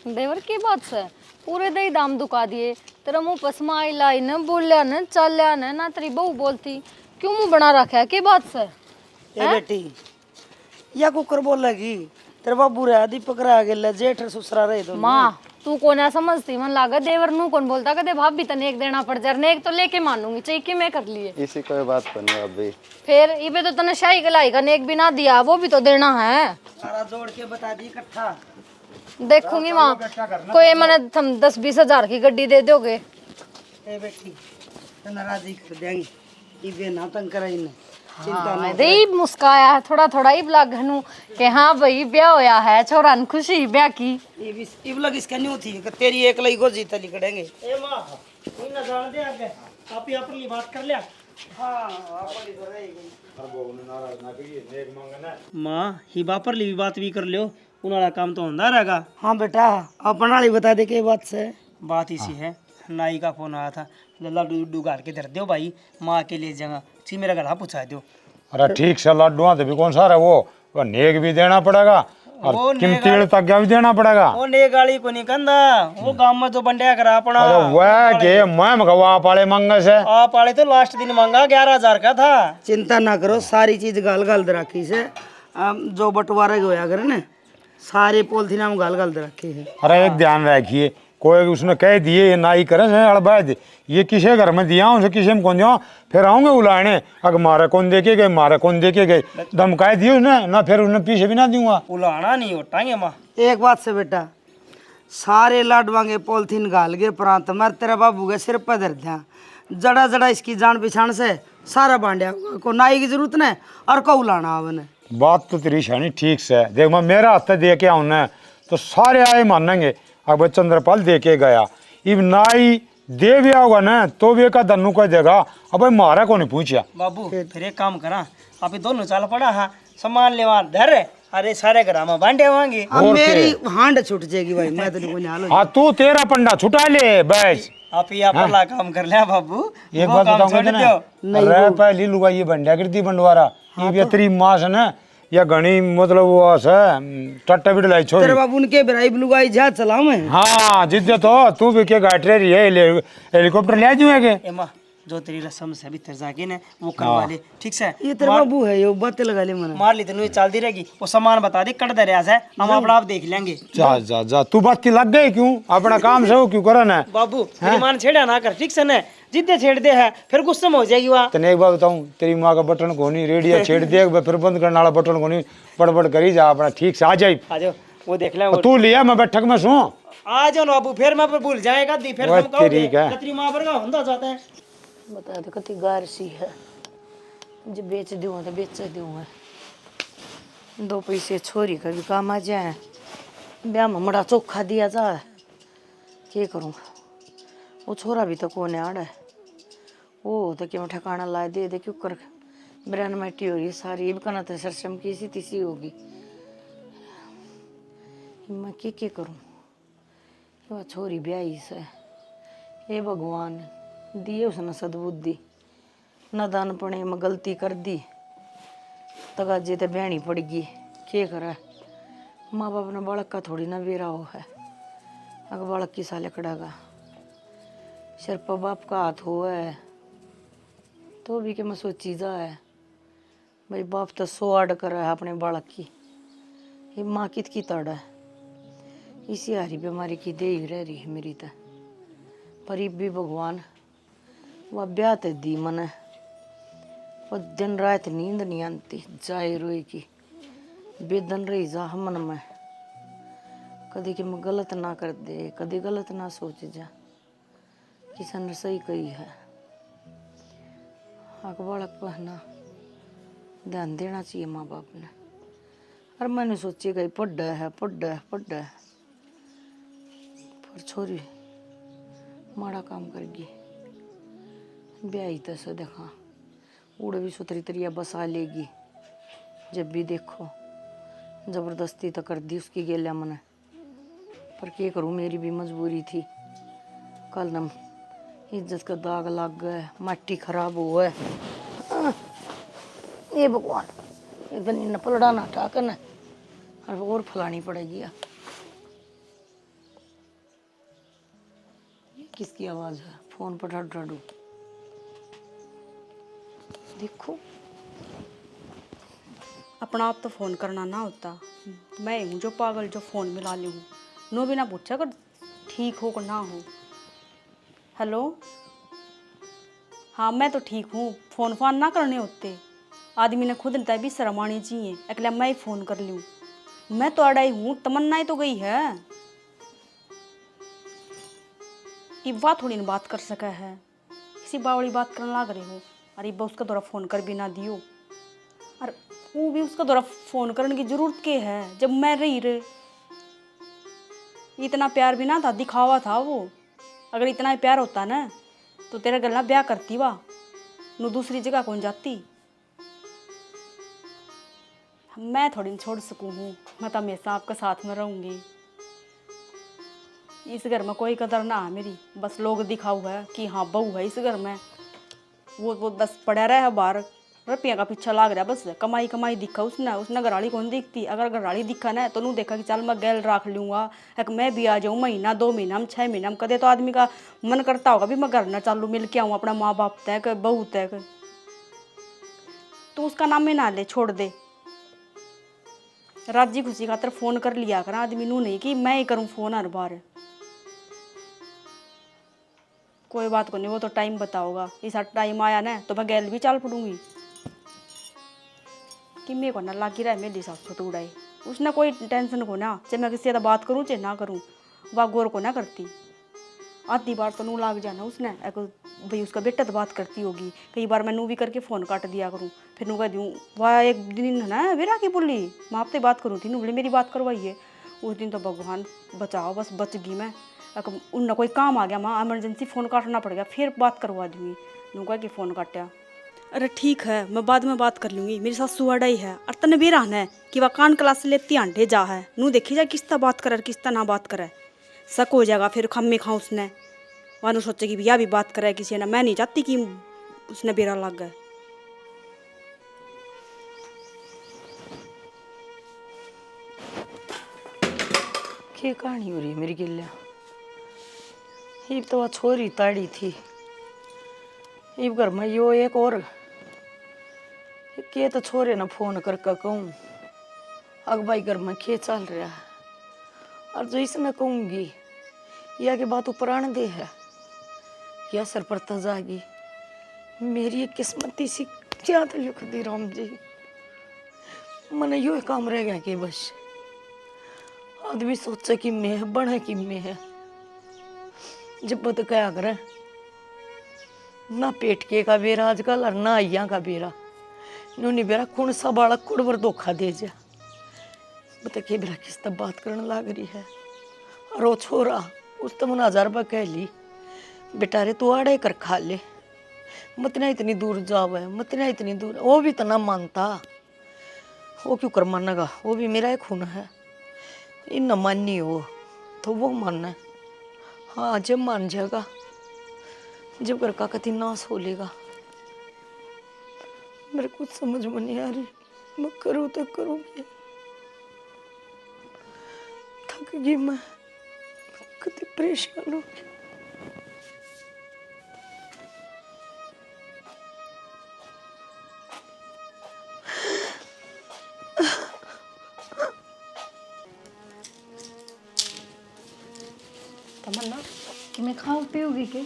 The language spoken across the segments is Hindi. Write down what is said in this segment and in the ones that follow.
देवर की बात से पूरे दही दाम दुका दिए। तेरा मुंह पसमा लाई न बोलिया न चालिया न ना तेरी बहू बोलती क्यों मुंह बना रखा है की बात से? ए बेटी या कुकर बोल लगी तेरे बाबू रे दीपक रे आगे ले जेठ ससुरा रहे तो माँ तू कौन है समझती मन लागा देवर नू कौन बोलता कदे भाभी तने एक देना पड़ जा एक तो लेके मानूंगी चाहिए कि मैं कर लिए इसी कोई बात नहीं अभी। फिर इबे तो तने शाही गलाई का एक भी ना दिया वो भी तो देना है। सारा जोड़ के बता दी इकट्ठा देखूंगी माँ कोई मैंने तुम 10-20 हजार की गड्डी दे दोगे। ए बेटी नाराजी कर देंगे इबे ना तंग कराई ने चिंता ना दे मुस्काया है थोड़ा थोड़ा इब लागनू के हाँ भाई ब्याह होया है छोरा न खुशी ब्याह की इब लग इसका नहीं होती कि तेरी एक लई को जीता लिखड़ेंगे ए मां कोई ना जान दे आगे आप ही अपनी बात कर लिया। हां अपनी तो रही गई हर बहू ने नाराज ना करिए नेक मांगना मां ही बापर ली बात भी कर लियो उनाला काम तो होंदा रहेगा। हां बेटा अपन वाली बता दे के बात से बात इसी है नाई का फोन आया था लड्डू डू गाल के धर दो भाई माँ के लिए जगह ची मेरा गला पूछा दो। अरे ठीक से लड्डुआ तो भी कौन सा है वो नेक भी देना पड़ेगा और कीमती तक भी देना पड़ेगा। वो नेक गाली को नहीं कंदा वो गांव में तो बंडिया करा अपना अरे वह के मैं मगवा पाले मंगस है आप वाले तो लास्ट दिन मांगा 11,000 का था। चिंता ना करो सारी चीज गाल गाल दे रखी से जो बंटवारा होया करे ना सारे पॉलिथीन में गाल गाल दे रखे है। अरे एक ध्यान रखिए कोई उसने कह दिए ये नाई करे अड़बाज ये किसे घर में दिया उसे किसे में कौन दिया फिर आऊंगे उलाने अगर मारे कौन देके गए मारे कौन देके गए धमकाए दिए उसने ना फिर उसने पीछे भी ना दूंगा उलाना नहीं होटांगे माँ। एक बात से बेटा सारे लाडवांगे पॉलिथीन गाल के प्रांत मर तेरा बाबू के सिर पर धर दिया जड़ा जड़ा इसकी जान पहचान से सारा बांडिया को नाई की जरूरत नहीं और को उलाना आवने। बात तो तेरी शानी ठीक से देख मैं मेरा हाथ दे के आऊँ तो सारे आए मानेंगे अब चंद्रपाल दे के गया इब नाई दे भी होगा ना तो भी का दन्नू का देगा अब मारा को नहीं पूछा बाबू फिर एक काम करा आप दोनों चाल पड़ा हाँ सामान लेवा धर अरे सारे घर में बांटे होंगे मेरी हांड छूट जाएगी भाई मैं तो नहीं हाल हाँ तू तेरा पंडा छुटा ले बस आप ही अपना काम कर लिया बाबू एक बात बताऊंगा अरे पहली लुगाई ये बंडिया करती बंडवारा ये तेरी माँ से ना या घनी मतलब वो टट्टा भी डलाई छोड़ तेरे बाबू उनके बराई लुगाई जा चलाऊं मैं। हाँ जिद्दे तो तू भी के गाड़ी रही है हेलीकॉप्टर ले जाएंगे जो तेरी रस्म से भीतर जाके ना वो करवा ले ठीक से ये तेरे बाबू है ये बातें लगा ले मन मार ली तेन चलती रहेगी वो सामान बता दे कट दरिया से हम अपना आप देख लेंगे। जा जा जा तू बाती लग गई क्यों अपना काम से हो क्यों करा ना बाबू तेरी मान छेड़ा ना कर ठीक से ना जिद्दे छेड़ दे है फिर गुस्से में हो जाएगी वहाँ। तेने एक बात बताऊं तेरी माँ का बटन कोनी रेडियो छेड़ दे फिर बंद करने वाला बटन कोनी बड़बड़ करी जा अपना ठीक से आ जाए आ जाओ वो देख ले तू लिया मैं बैठक में सू आ जाओ ना बाबू फिर मैं भूल जाएगा दी फिर तेरी माँ पर का होंदा जाता है बता दे कति गार सी है जो बेच दूँ तो बेच दूँ 2 पैसे छोरी का भी काम आ जाए ब्याह में बड़ा चोखा दिया जाए क्या करूँ वो छोरा भी तो कौन है आड़ा वो तो क्यों ठिकाना ला दे क्यों कर ब्रैन मैटी हो रही सारी कहना तो सरसम की सी तीसी होगी मैं क्या करूँ वो छोरी ब्याही से ये भगवान दिए उसने सदबुद्धि न दानपणे में गलती कर दी तगाजे तो बहनी पड़गी क्या करे माँ बाप ने बालक का थोड़ी ना बेरा हो है अगर बालक की साले कड़ागा सिर पर बाप का हाथ हो है तो भी के मैं सोची जा है भाई बाप तो 100 आड़ कर है अपने बालक की ये माँ कित की तड़ है इसी हारी बीमारी की दे ही रह रही है मेरी तो पर भी भगवान वह ब्याह ते दी मन और दिन रात नींद नहीं आती जाए रोए की बेदन रही जा मन में कभी कि मैं गलत ना कर दे कभी गलत ना सोच जा किसी ने सही कही है आग बालक पहना ध्यान देना चाहिए माँ बाप ने और मैंने सोची गई पढ़ है पर छोरी माड़ा काम करगी ब्याही तो से देखा उड़ भी सुतरी तरिया बसा लेगी जब भी देखो जबरदस्ती तो कर दी उसकी गेलिया मैंने पर क्या करूँ मेरी भी मजबूरी थी कल न इज्जत का दाग लग गए मट्टी खराब हो है ये भगवान एक दिन इन पलड़ा ना हटा कर और फलानी पड़ेगी किसकी आवाज़ है? फ़ोन पर ढाडू देखो। अपना आप तो फ़ोन करना ना होता, मैं ही हूँ जो पागल जो फ़ोन मिला ली हूँ। नो भी ना पूछा कर ठीक हो कि ना हो। हेलो, हाँ मैं तो ठीक हूँ, फ़ोन फान ना करने होते। आदमी ने खुद नहीं भी शर्म आनी चाहिए, अकेला मैं ही फ़ोन कर लूँ। मैं तो अड़ाई हूँ, तमन्नाएं तो गई है। ये बात थोड़ी ना बात कर सका है, किसी बावड़ी बात करने लाग रहे हो। अरे बा उसका दौरा फ़ोन कर भी ना दियो। और वो भी उसका दौरा फ़ोन करने की ज़रूरत के है जब मैं रही रे। इतना प्यार भी ना था, दिखावा था वो। अगर इतना ही प्यार होता ना तो तेरा गला ब्याह करती वाह, नु दूसरी जगह कौन जाती। मैं थोड़ी न छोड़ सकूँ हूँ, मैं तो हमेशा आपके साथ में रहूँगी। इस घर में कोई कदर ना है मेरी, बस लोग दिखाऊ है कि हाँ बहू है इस घर में। वो बस पड़ा रहा है बाहर, रुपया का पीछा लाग रहा बस। कमाई कमाई दिखा उसने घराड़ी कौन दिखती। अगर घराड़ी दिखा ना तो नू देखा कि चल मैं गैल रख लूँगा, एक मैं भी आ जाऊँ महीना 2 महीना में 6 महीना में। कदे तो आदमी का मन करता होगा भी मैं घर ना चालू मिल के आऊँ अपना माँ बाप तक बहू तक। तो उसका नाम ही ना ले, छोड़ दे। राजी खुशी खातर फ़ोन कर लिया कर आदमी, नू नहीं कि मैं ही करूँ फ़ोन हर बार। कोई बात को नहीं, वो तो टाइम बताओगा। इस टाइम आया ना तो मैं गैल भी चाल पड़ूंगी कि मेरे को ना लागी रहा है मेरी सासू तो उड़ाई। उसने कोई टेंशन को ना, चाहे मैं किसी से बात करूँ चाहे ना करूँ, वह गौर को ना करती। आधी बार तो नू लाग जाना उसने, एक भाई उसका बेटा तो बात करती होगी। कई बार मैं नू भी करके फ़ोन काट दिया करूँ, फिर नू कह दूँ वह एक दिन है ना वीरा की बोली मैं आपसे बात करूँ थी, नू बोले मेरी बात करवाइए। उस दिन तो भगवान बचाओ बस बच गई मैं। उनने कोई काम आ गया माँ, एमरजेंसी फ़ोन काटना पड़ गया, फिर बात करवा दूँगी। नू कह के फ़ोन काटा। अरे ठीक है मैं बाद में बात कर लूँगी, मेरी सासू अड़ाई है। और तने भी रहना है कि वह कान क्लास लेती आंटे जा है, नू देखी जा किसता बात करे किसता ना बात करे। शक हो जाएगा फिर खम्मे खाऊँ उसने, वानू सोचेगी भैया भी बात करे किसी ने। मैं नहीं चाहती कि उसने बेरा लग गए। क्या कहानी हो रही है मेरी गिल्ला? ये तो वह छोरी ताड़ी थी, ये घर में यो एक और के तो छोरे ना फोन करके कहूँ अग भाई घर में खे चल रहा है। और जो इसने कहूँगी या के बात ऊपर आने दे है या सर पर तजागी। मेरी एक किस्मती सी क्या तो लिख दी राम जी, मन यो काम रह गया कि बस आदमी सोचे कि मैं बने कि मैं है। जब तो क्या करे ना पेट के का बेरा आजकल और ना आइया का बेरा, नूनी बेरा कौन सा बालक कुड़वर धोखा दे जा। बता के बेरा किस तब बात करने लग रही है। और वो छोरा उस तो मन 1000 रुपये कह ली बेटा रे तू आड़े कर खा ले, मत ना इतनी दूर जाओ है, मत ना इतनी दूर। वो भी तो ना मानता, वो क्यों कर मानेगा, वो भी मेरा एक खून है। इन न मानी हो तो वो मानना है। हाँ जब मान जाएगा जब घर का कति नाश हो लेगा। मेरे कुछ समझ में नहीं आ रही, मैं करूँ तो करूँ क्या। थक गई मैं, कति परेशान हो गई। तमन्ना कि मैं खाऊं पीऊँगी के?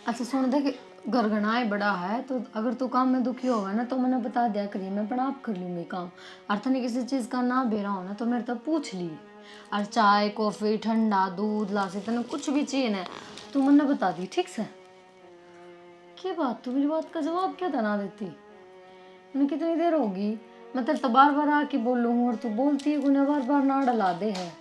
अच्छा सुन दे कि घर घना है बड़ा है, तो अगर तू काम में दुखी होगा ना तो मैंने बता दिया करिए, मैं अपना आप कर लूँगी काम। और तने किसी चीज़ का ना बेरा हो ना तो मेरे तो पूछ ली। और चाय कॉफ़ी ठंडा दूध लासी तने कुछ भी चाहिए ना तू मैंने बता दी, ठीक से? क्या बात, तू मेरी बात का जवाब क्यों ना देती? मैंने कितनी देर होगी मैं तेरे तो बार बार आके बोलूँ हूँ और तू बोलती है गुना बार बार ना डला दे है।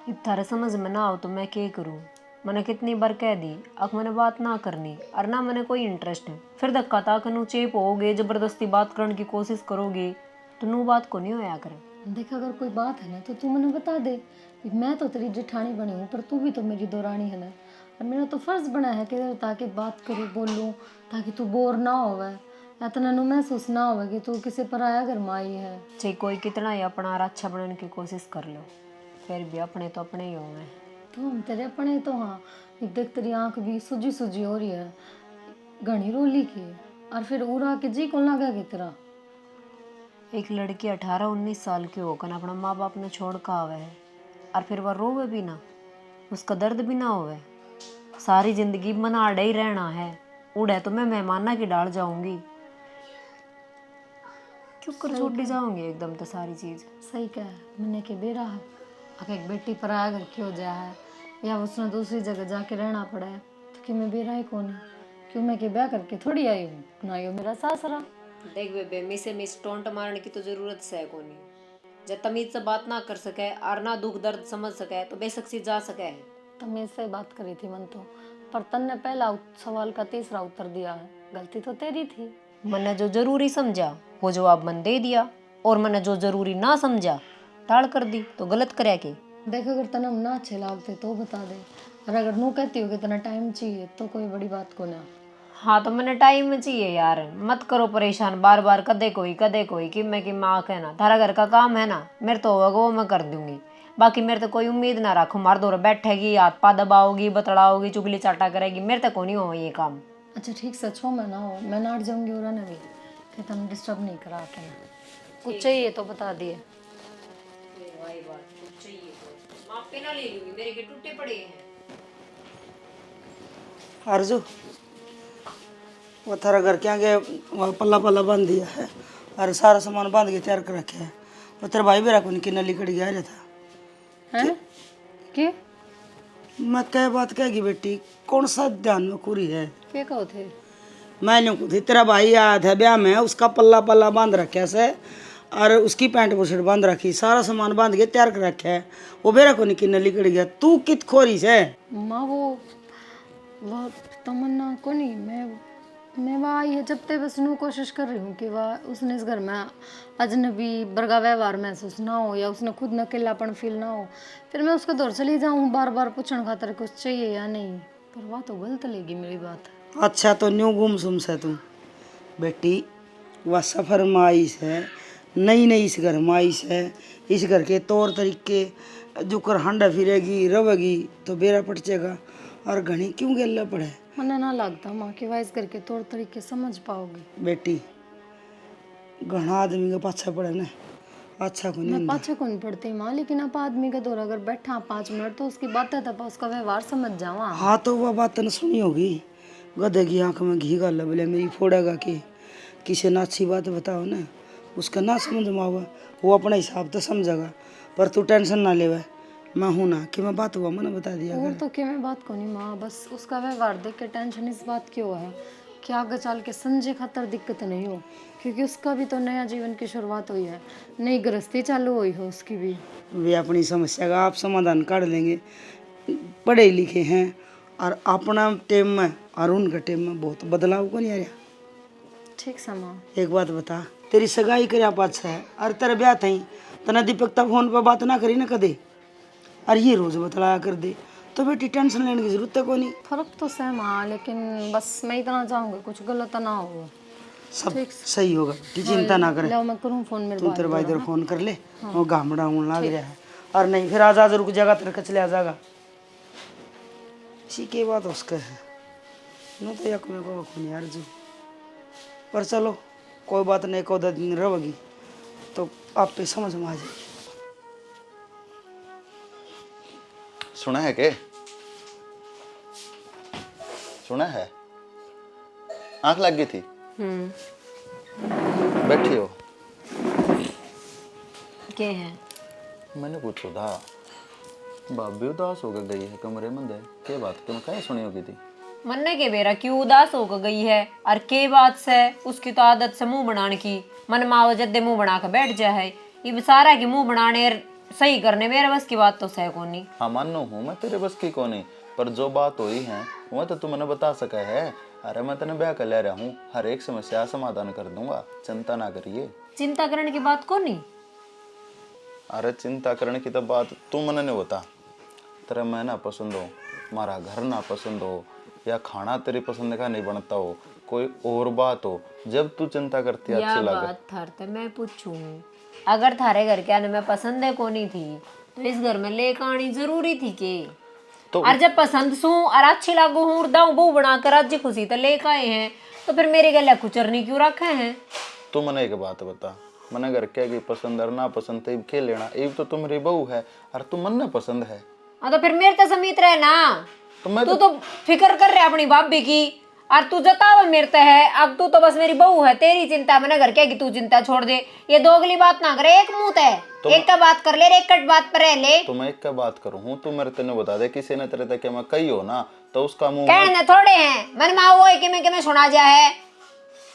इब थारे समझ में ना आओ तो मैं क्या करूँ? मैंने कितनी बार कह दी अब मैंने बात ना करनी और ना मैंने कोई इंटरेस्ट है। फिर धक्का ताक नू चेप होगे, जबरदस्ती बात करने की कोशिश करोगे तो नू बात को नहीं होया करे। देख अगर कोई बात है ना तो तू मैंने बता दे। मैं तो तेरी जेठानी बनी हूँ पर तू भी तो मेरी दौरानी है ना, और मेरा तो फर्ज बना है कि ताकि बात करूँ बोलूँ ताकि तू बोर ना होवे या तो नू महसूस ना होवे कि तू किसी पराया घर में आई है। चाहे कोई कितना ही अपना और अच्छा बनने की कोशिश कर लो फिर भी अपने तो अपने ही होंगे। तो हम तेरे अपने तो हाँ, देख तेरी आंख भी सूजी सूजी हो रही है, घनी रोली की, और फिर उड़ा के जी कौन लगा के तेरा। एक लड़की 18-19 साल की होकर अपना माँ बाप ने छोड़ का आवे है और फिर वह रोवे भी ना, उसका दर्द भी ना होवे, सारी जिंदगी मना अड़े ही रहना है। उड़े तो मैं मेहमाना की डाल जाऊंगी, क्यों कर छोड़ी जाऊंगी एकदम तो सारी चीज। सही कह, मैंने के बेरा है, अगर एक बेटी पराया घर की हो जाए है या उसने दूसरी जगह जाके रहना पड़ा है तो कि मैं बेरा ही कौन है, क्यों मैं के ब्याह करके थोड़ी आई हूँ ना, यो मेरा सासरा। देख बेबे, मिसे मिस टोंट मारने की तो जरूरत से कोनी। जब तमीज से बात ना कर सके और ना दुख दर्द समझ सके तो बेशक सी जा सके है। तो मैं इससे बात करी थी मन तो, पर तन ने पहला सवाल का तीसरा उत्तर दिया है, गलती तो तेरी थी। मैंने जो जरूरी समझा वो जवाब मन दे दिया, और मैंने जो जरूरी ना समझा टाल कर दी, तो गलत करे के। देख अगर तना ना अच्छे लागते तो बता दे, और अगर नू कहती हो कि तना टाइम चाहिए तो कोई बड़ी बात को ना। हाँ तो मैंने टाइम चाहिए यार, मत करो परेशान बार बार, कदे कोई कि मैं आँख है ना, थारा घर का काम है ना, मेरे तो होगा वो मैं कर दूंगी। बाकी मेरे तो कोई उम्मीद ना रखो, मार दो बैठेगी, हाथ पा दबाओगी, बतड़ाओगी, चुगली चाटा करेगी, मेरे तक को नहीं हो ये काम। अच्छा ठीक, सच हो मैं ना हो, मैं नाट जाऊंगी और ना भी कि तन डिस्टर्ब नहीं करा के ना, कुछ चाहिए तो बता दिए। मेरे के टूटे पड़े हैं। अर्जु, वो थारा घर के आगे वहाँ पल्ला पल्ला बांध दिया है और सारा सामान बांध के तैयार कर रखे है। वो तेरा भाई भी रखो नहीं कि नली कड़ी गया रहता हैं के मैं क्या बात कहेगी बेटी, कौन सा ध्यान में कुरी है। के कहो थे मैंने को थी तेरा भाई याद है ब्याह में, उसका पल्ला पल्ला बांध रखे से और उसकी पैंट बुशर्ट बांध रखी, सारा सामान बांध के तैयार कर रखे है। वो बेरा को नहीं कि नली कड़ी गया, तू कित खोरी से। माँ वो तमन्ना को नहीं, मैं वहाँ आई है जब तक, बस नू कोशिश कर रही हूँ कि वह उसने इस घर में अजनबी बर्गा व्यवहार महसूस ना हो या उसने खुद न अकेलापन फील ना हो, फिर मैं उसके दौर चली जाऊँ बार बार पूछने खातर कुछ चाहिए या नहीं, पर वह तो गलत लेगी मेरी बात। अच्छा तो न्यू गुमसुम से तू बेटी, वह सफ़र में आई से, नई नई इस घर में आई से, इस घर के तौर तरीके जो कर हंडा फिरेगी रवेगी तो बेरा पट जाएगा, और घनी क्यों गेला पड़े। मना ना लगता माँ कि वह इस घर के तौर तरीके समझ पाओगी। बेटी घना आदमी के पाछा पड़े ना, अच्छा को नहीं मैं होता। पाछे कौन पड़ती माँ, लेकिन आप आदमी का दौर अगर बैठा 5 मिनट तो उसकी बातें तब उसका व्यवहार समझ जावा। हाँ तो वह बात न सुनी होगी, गधे की आंख में घी गाला बोले मेरी फोड़ेगा कि किसी ने अच्छी बात बताओ ना, उसका ना समझ में आवा वो अपने हिसाब तो समझेगा, पर तू टेंशन ना ले, मैं हूं ना कि मैं बात हुआ मैंने बता दिया और कर। तो क्या मैं बात को नहीं माँ, बस उसका व्यवहार देख के टेंशन इस बात की हो है कि आगे चल के संजय खातर दिक्कत नहीं हो, क्योंकि उसका भी तो नया जीवन की शुरुआत हुई है, नई गृहस्थी चालू हुई हो उसकी भी। वे अपनी समस्या का आप समाधान काढ़ लेंगे, पढ़े लिखे हैं, और अपना टेम में और उनका टेम में बहुत बदलाव को नहीं आ रहा। ठीक समा, एक बात बता, तेरी सगाई कर पाछा है और तेरा ब्याह थी तना दीपक तक फोन पर बात ना करी ना कदे, और ये रोज बतलाया कर दे, तो बेटी टेंशन लेने की जरूरत है को नहीं। फर्क तो सहमा, लेकिन बस मैं इतना चाहूँगी कुछ गलत ना हो। सब सही होगा, की चिंता ना करे। लो मैं करूँ फोन मेरे तू तेरे भाई इधर फोन कर ले, वो घामड़ा उन लग रहा है, और नहीं फिर आज आज रुक जाएगा तेरे कचले आ जाएगा। इसी के बात उसका है न तो यक में को खून यार जो, पर चलो कोई बात नहीं, को दिन रहेगी तो आप पे समझ में आ जाएगी। सुना है के सुना है, आंख लग गई थी। बैठी हो, क्या है? मैंने पूछो था भाभी उदास होकर गई है कमरे में दे, के बात तुम क्या सुनी होगी थी। मन्ने के बेरा क्यों उदास होकर गई है, और के बात से, उसकी तो आदत से मुंह बनाने की, मन माओ जद्दे मुंह बना कर बैठ जाए, ये सारा की मुंह बनाने सही करने मेरे बस की बात तो सह को नहीं। हाँ मानो हूँ मैं तेरे बस की को नहीं, पर जो बात हुई है वह तो तुमने बता सका है। अरे मैं तेने ब्याह कर ले रहा हूँ, हर एक समस्या समाधान कर दूंगा, चिंता ना करिए। चिंता करने की बात को नहीं। अरे चिंता करने की तो बात तू मन नहीं होता, तेरा मैं ना पसंद हो, हमारा घर ना पसंद हो, या खाना तेरी पसंद का नहीं बनता हो, कोई और बात हो, जब तू चिंता करती है अच्छी लगे। बात थारते मैं पूछूं, अगर थारे घर के आने में पसंद है को नहीं थी तो इस घर में लेकर आनी जरूरी थी के? तो और जब पसंद सू और अच्छी लागू हूँ दाऊ बहू बनाकर आज खुशी तो लेकर आए हैं, तो फिर मेरे गले कुचरनी क्यों रखे हैं? तू मने एक बात बता, मने घर क्या की पसंद और ना पसंद तो के लेना, एक तो तुम्हारी बहू है और तू मन पसंद है। हाँ तो फिर मेरे तो समीत रहे ना। तो मैं तू तो फिक्र कर रहे अपनी भाभी की और तू जतावा मेरे तो है। अब तू तो बस मेरी बहू है, तेरी चिंता मैंने घर क्या की तू चिंता छोड़ दे। ये दोगली बात ना करे, एक मुंह है तो एक का बात कर ले, एक कट बात पर रह ले। तो मैं एक का बात करूँ हूँ, तू मेरे तेने बता दे किसी ने तेरे तक मैं कही हो ना तो उसका मुंह कहने थोड़े हैं मन माँ वो है कि मैं सुना जा है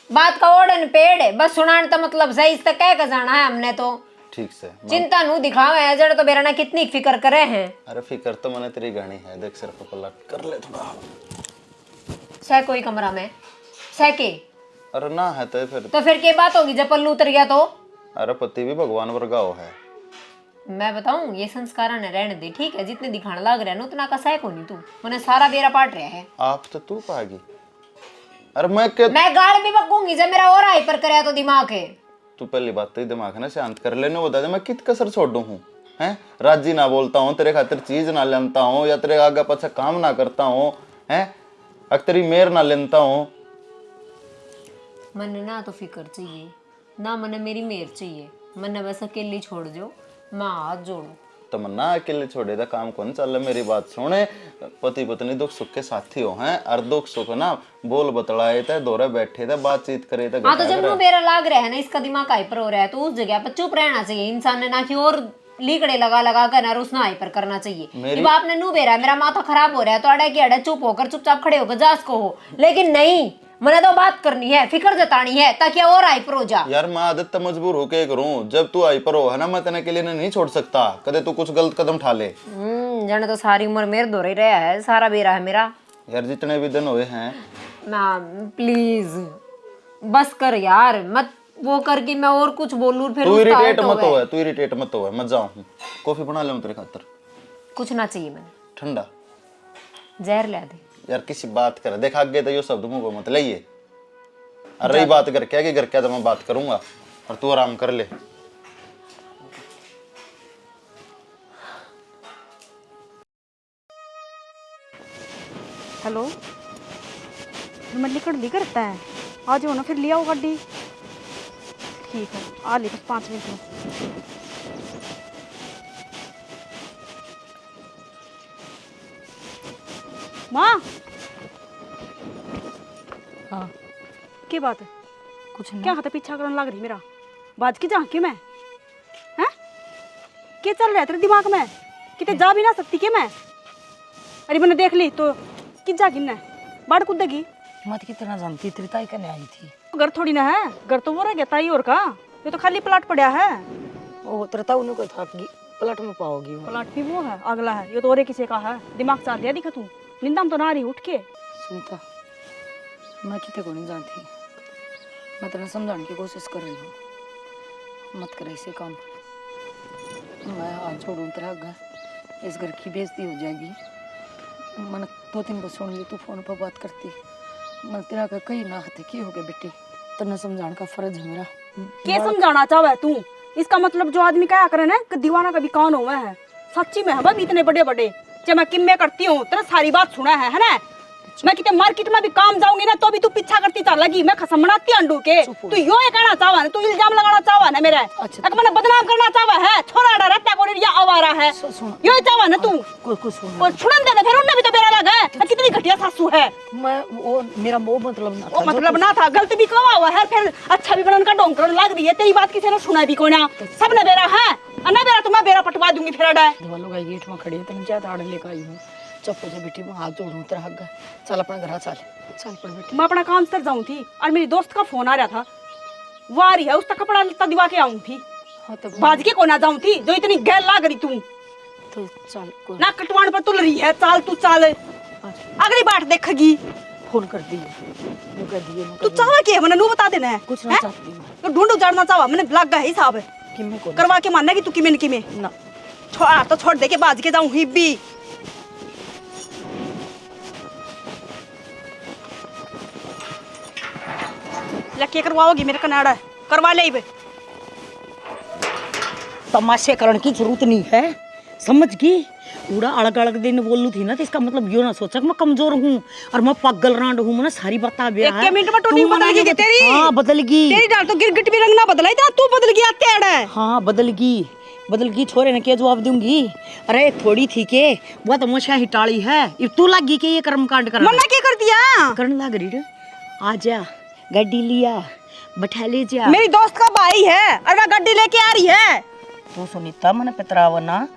बात का ओढ़न पेड़ है, बस सुनाने तो मतलब सही इस तक कह के जाना है हमने तो। ठीक से चिंता नू दिखावे है जड़ तो बेरा ना कितनी फिक्र करे हैं। अरे फिक्र तो मैंने तेरी गानी है, देख सिर पर पलट कर ले थोड़ा। सह कोई कमरा में सह के अरे ना है तो फिर क्या बात होगी जब पल्लू उतर गया तो? अरे पति भी भगवान वर्गाओ है। मैं बताऊं ये संस्कार ने रहने दे, ठीक है? जितने दिखाने लग रहे हैं उतना का सह को नहीं तू मैंने सारा बेरा पाट रहा है। आप तो तू पागी। अरे मैं गाल भी बकूंगी जब मेरा और हाइपर करे तो दिमाग है। तू पहली बात तो दिमाग है ना शांत कर लेने, बता दे मैं कित कसर छोड़ू हूँ हैं? राजी ना बोलता हूँ, तेरे खातिर चीज ना लेता हूँ या तेरे आगे पीछे काम ना करता हूँ हैं? अगर तेरी मेर ना लेता हूँ। मन ना तो फिक्र चाहिए ना मन मेरी मेर चाहिए, मन बस अकेली छोड़ दो, मैं हाथ जोड़ू। तमन्ना अकेले छोड़े था काम कौन चल रहा? मेरी बात सुने, पति पत्नी दुख सुख के साथी हो हैं और दुख सुख ना बोल बतलाए थे, दौरे बैठे थे, बातचीत करे थे। हाँ तो जब मेरा लाग रहा है ना इसका दिमाग हाइपर हो रहा है तो उस जगह पर चुप रहना चाहिए इंसान ने, ना कि और लीकड़े लगा लगा कर ना उसना हाइपर करना चाहिए। जब आपने नू बेरा मेरा माथा खराब हो रहा है तो अड़ा की अड़ा चुप होकर चुपचाप खड़े होकर जास को हो, लेकिन नहीं मैंने तो बात करनी है, फिक्र जतानी है ताकि और हाइपर हो जा। यार मैं आदत तो मजबूर होके करूं, जब तू हाइपर हो है ना मैं तेने के लिए नहीं छोड़ सकता, कदे तू कुछ गलत कदम उठा ले। जाने तो सारी उम्र मेरे दो ही रहा है, सारा बेरा है मेरा। यार जितने भी दिन हुए हैं ना प्लीज बस कर यार, मत वो करके मैं और कुछ बोलूं फिर तू उसका इरिटेट हर्ट मत होवे। हो, तू इरिटेट मत हो, मैं जाऊं कॉफी बना ले तेरे खातिर। कुछ ना चाहिए मैंने, ठंडा जहर ले दे। यार किसी बात कर देख आगे तो यो शब्द मुंह को मत लाइए। और रही बात घर क्या कि घर क्या तो मैं बात करूंगा और तू आराम कर ले। हेलो मैं लिखड़ ली करता है, आ जाओ ना फिर लिया हो गाड़ी। ठीक है आ ली बस 5 मिनट में। माँ हाँ क्या बात है? कुछ नहीं। क्या हाथ पीछा करने लग रही मेरा बाज की झांकी मैं हैं? क्या चल रहा है तेरे दिमाग में? कितने जा भी ना सकती क्या मैं? अरे मैंने देख ली तो किस जा गिनना बाढ़ कूदेगी मत कितना जानती तेरी ताई करने आई थी। घर थोड़ी ना है, घर तो वो रह गया ताई और का, ये तो खाली प्लाट पड़ा है। वो तेरे ताऊ ने कोई था पलट में पाओगी वो। प्लाट भी वो है अगला है, ये तो और किसी का है। दिमाग चाल दिया दिखा तू, निंदा में तो ना रही उठ के। सुनीता मैं कितने को नहीं जानती, मैं तेरा समझाने की कोशिश कर रही हूँ, मत कर ऐसे काम। मैं हाथ जोड़ूं तेरा घर, इस घर की बेइज्जती हो जाएगी। मैंने 2-3 बार सुन ली तू फोन पर बात करती, मैं तेरा का कहीं ना हथे की हो गया बेटी, तेने समझाने का फर्ज है मेरा। क्या समझाना चाहे तू? इसका मतलब जो आदमी क्या करे ना कि दीवाना का भी कान हुआ है। सच्ची में हम इतने बड़े बड़े जब मैं किम्मे करती हूँ तेरा सारी बात सुना है ना? मैं कितने मार्केट में भी काम जाऊंगी ना तो भी तू पीछा करती चल लगी। मैं खसम बनाती अंडू के, तू यो ये कहना चाहवा है, तू इल्जाम लगाना चाहवा है मेरे, अच्छा मैंने बदनाम करना चाहवा है, छोरा रहता को या आवारा है, यो ही चाहवा ना तू। कुछ सुन और छुड़न दे फिर उन्हें भी तो बेरा लगा है, कितनी घटिया सासू है। मैं वो मेरा वो मतलब ना था, वो मतलब ना था, गलत भी कहा हुआ है, फिर अच्छा भी बनन का डोंकर लग रही है। तेरी बात किसी ने सुना भी को ना, सब ने बेरा है अन्ना बेरा तो मैं बेरा पटवा दूंगी फिर अड़ा दीवालों का गेट में खड़ी है, तेने ज्यादा आड़ लेकर आई हूँ। चुप हो जा बेटी, मैं हाथ जोड़ूं तेरा हक है, चल अपना घर चल चल पड़ बेटी। मैं अपना काम कर जाऊं थी और मेरी दोस्त का फोन आ रहा था, वो आ रही है, उसका कपड़ा लत्ता दिवा के आऊं थी। हाँ तो बाज के को ना जाऊं थी जो इतनी गैर लाग रही तू तो चल कोई ना कटवान पर तुल रही है। चाल तू चाल, अगली बार देखेगी। फोन कर दिए नु कर दिए तू चाह के मैंने नू बता देना है कुछ ना चाहती हूँ तो ढूंढ उजाड़ना चाहा मैंने लग गया हिसाब कि मैं को करवा के मानना कि तू किमें किमें ना छोड़ तो छोड़ दे के बाज के जाऊं ही भी। लक्के करवाओगी मेरे कनाड़ा करवा ले बे। तमाशे करने की जरूरत नहीं है, समझ गई? पूरा अलग अलग दिन बोलू थी ना, तो इसका मतलब यो ना सोचा कि मैं कमजोर हूँ और मैं पागल रांड हूँ। मैंने सारी बता दिया है। एक मिनट में टोनी तू बदल गई मना तेरी। हाँ बदल गई तेरी डाल तो गिरगिट भी रंग ना बदला, इतना तू बदल गया तेड़ है। हाँ बदल गई छोरे ने क्या जवाब दूंगी। अरे थोड़ी थी के वो तो मुझे हिटाली है, अब तू लग गई के ये कर्म कांड कर मन्ना क्या कर दिया? करने लग रही रे। आ जा गड्डी लिया बैठा ले जा। मेरी दोस्त का भाई है और वह गड्डी लेके आ रही है। तो सुनीता मैंने पितरावा ना,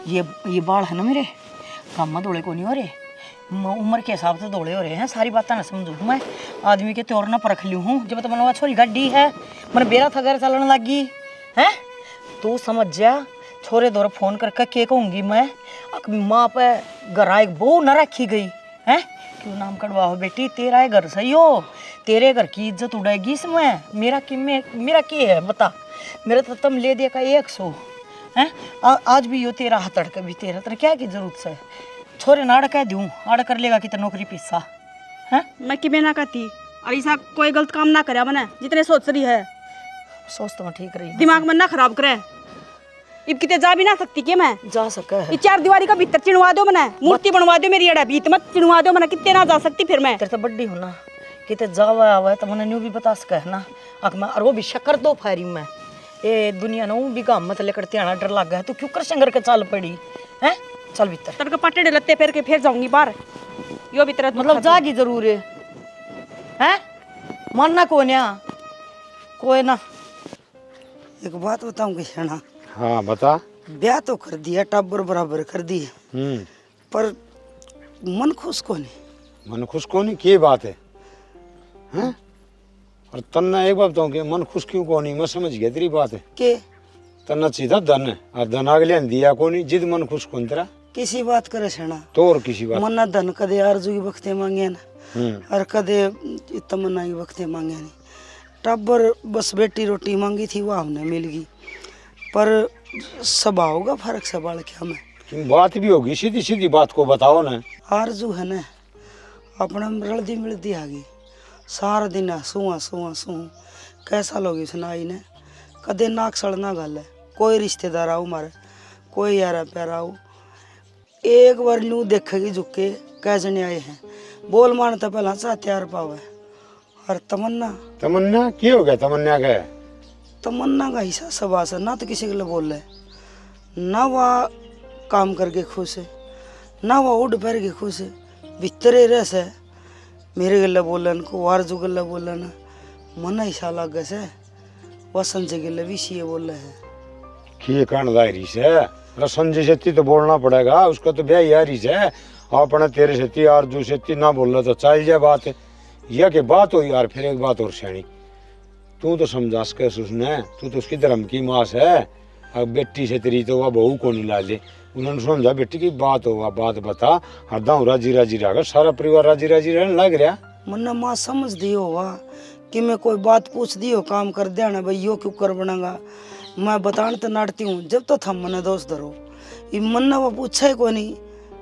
ये बाल है ना मेरे काम में दौड़े को नहीं हो रहे, उम्र के हिसाब से दौड़े हो रहे हैं। सारी बातें ना समझू मैं, आदमी के त्योर ना परख लू हूँ। जब तो मनवा छोरी गड्डी है, मैंने बेरा था घर चलने लगी है, तू समझ जा। छोरे दौर फोन करके के कहूँगी मैं, माँ पे घर आए बहू न रखी गई है, क्यों नाम कटवा हो बेटी, तेरा है घर सही हो, तेरे घर की इज्जत उड़ेगी इसमें। मेरा क्या है बता, मेरा तो तुम ले दिया का 100 है, आज भी यो तेरा हाथ अड़का भी तेरा, तेरा क्या की जरूरत से छोरे ना अड़का दूँ, अड़ कर लेगा कि नौकरी पिस्सा है। मैं कि ना कहती और ऐसा कोई गलत काम ना करे मैंने, जितने सोच रही है सोच तो मैं ठीक रही, दिमाग में ना खराब करे। इब कितने जा भी ना सकती के मैं जा सके ये 4 दीवारी का भीतर चिनवा दो मैंने, मूर्ति बनवा दो मेरी अड़ा भीत मत चिनवा दो मैंने, कितने ना जा सकती फिर मैं। तेरे तो बड्डी हो ना, कितने जावा आवा है तो मैंने न्यू भी बता सके है ना। मैं और वो भी शक्कर दो फायरी में ये दुनिया ना भी काम मत लेकर त्याना डर लग गया, तू क्यों कर शंकर के चाल पड़ी है। चल भीतर तड़का पटेड़े लत्ते फेर के फिर जाऊंगी बाहर, यो भी तरह मतलब जागी जरूर है मानना कोई ना। एक बात बताऊं कि शना, हाँ बता। ब्याह तो कर दिया, टब्बर बराबर कर दी, पर मन खुश को नहीं। मन खुश को नहीं, क्या बात है हैं? और तन्ना एक बात बताऊं कि मन खुश क्यों को नहीं, मैं समझ गया तेरी बात है के तन्ना सीधा धन है और धन आगे दिया को नहीं, जिद मन खुश कौन तेरा किसी बात करे शना, तो और किसी बात मन्ना धन कदे आरजू की वक्ते मांगे ना, और कदे तमन्ना की वक्ते मांगे नहीं। टब्बर बस बेटी रोटी मांगी थी, वो हमने मिल गई, पर स्वभाव का फर्क से बाल क्या मैं। क्यों बात भी होगी, सीधी सीधी बात को बताओ ना। आरजू है ना अपना रलदी मिलती आ गई, सारा दिन हंसू कैसा लोगी सुनाई ने, कदे नाक सड़ना गल है। कोई रिश्तेदार आओ मारे, कोई यारा प्यारा आओ, एक बार नू देखेगी झुके कैसे आए हैं, बोल मानता पहला सा तैयार पावे। और तमन्ना क्या हो गया तमन्ना का? तमन्ना का हिस्सा सबा से ना तो किसी के लिए बोल रहे, ना वह काम करके खुश है, ना वह उड़ पैर के खुश है, भीतरे रस है। मेरे गले बोलन को वारजू गले बोलन मन हिस्सा लग से, वह संजय गले भी सी बोल रहे हैं। कांडारी से संजय सेती तो बोलना पड़ेगा, उसका तो ब्याह यारी से, अपने तेरे सेती आरजू सेती ना बोलना तो चल जाए बात। यह के बात हो यार, फिर एक बात और श्याणी, तू तो समझा सके उसने, तू तो उसकी धर्म की मास है। अब बेटी से तेरी तो वह बहू को नहीं ला ले, उन्होंने समझा बेटी की बात हो, बात बता, हरदम राजी राजी रहा, सारा परिवार राजी राजी रहने लग रहा। मन्ना माँ समझ दियो हुआ कि मैं कोई बात पूछ दियो काम कर देना भाई यो क्यों कर बनागा, मैं बताने तो नाटती हूँ। जब तो था मने दोस्त धरो, ये मन्ना वो पूछा ही को नहीं,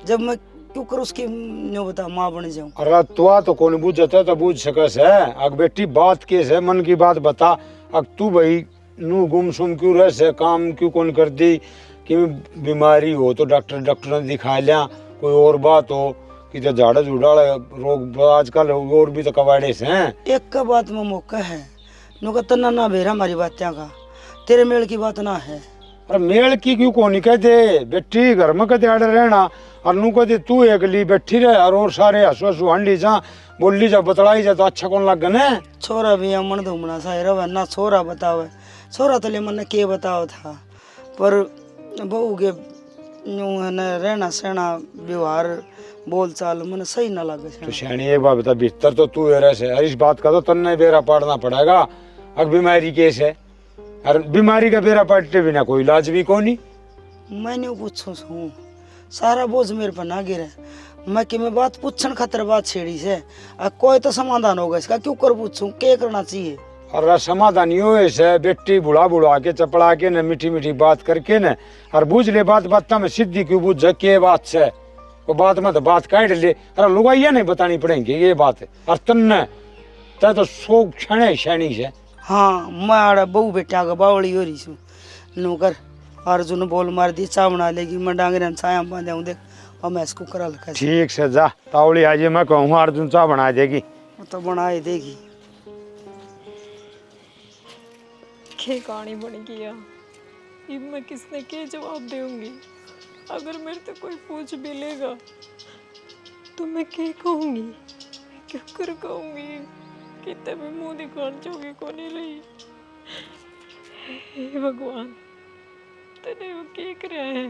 जब मैं क्यों कर उसकी न्यो बता माँ बन जाऊँ। अरे तो कौन बुझता तो बुझ सकस है, अग बेटी बात केस है, मन की बात बता। अग तू भाई नू गुमसुम क्यों रह से, काम क्यों कौन कर दी, कि बीमारी हो तो डॉक्टर ने दिखा लिया, कोई और बात हो कि तो झाड़ा झुड़ाड़ा रोग आजकल और भी तो कवाड़े से हैं। एक का बात में मौका है, नो का तना ना बेरा हमारी बातें का, तेरे मेल की बात ना है। अरे मेल की क्यों कोनी कहते, बेटी घर में कहते आड़े रहना, और नू कहते तू अगली बैठी रहे, और सारे हंसू हंसू हंडी जा बोली जा बतलाई जा, तो अच्छा कौन लग गए। छोरा भी मन धूमना सा रवे ना, छोरा बतावे, छोरा तो ले मन के बताओ था, पर बहू के यूं है न रहना सहना व्यवहार बोल चाल मन सही ना लगे। तो श्याणी एक बात बता, भीतर तो तू है रहे, इस बात का तो तन्ने बेरा पाड़ना पड़ेगा। अब बीमारी केस है, और बीमारी का बेरा पाटते बिना कोई इलाज भी कौन नहीं। मैंने पूछू हूँ, सारा बोझ मेरे पर ना गिरे, मैं कि मैं बात पूछन खातर बात छेड़ी से, कोई तो समाधान होगा इसका, क्यों कर पूछूं, क्या करना चाहिए। और समाधान यो से बेटी बुढ़ा बुढ़ा के चपड़ा के न मीठी मीठी बात करके न, और बुझ ले बात में सिद्धि क्यों बुझ के बात से, वो बात में तो बात काट ले, अरे लुगाइया नहीं बतानी पड़ेंगे ये बात है। और तन्ने तो सो क्षण श्याणी से। हाँ मैं आड़ा बहू बेटा का बावड़ी हो रही छू नौकर अर्जुन ने बोल मार दी, चा बना लेगी, मैं डांगरे छाया बांधे हूँ देख, और मैं इसको करा लगा। ठीक से जा तावड़ी आज मैं कहूँ अर्जुन चाह बना देगी। वो तो बना ही देगी। क्या कहानी बन गया, अब मैं किसने क्या जवाब दूंगी? अगर मेरे से कोई पूछ भी लेगा तो मैं क्या कहूँगी, क्या कर कहूँगी? कितने भी मुंह दिखाने जोगी को नहीं रही। हे भगवान, तने वो क्या कर रहा है?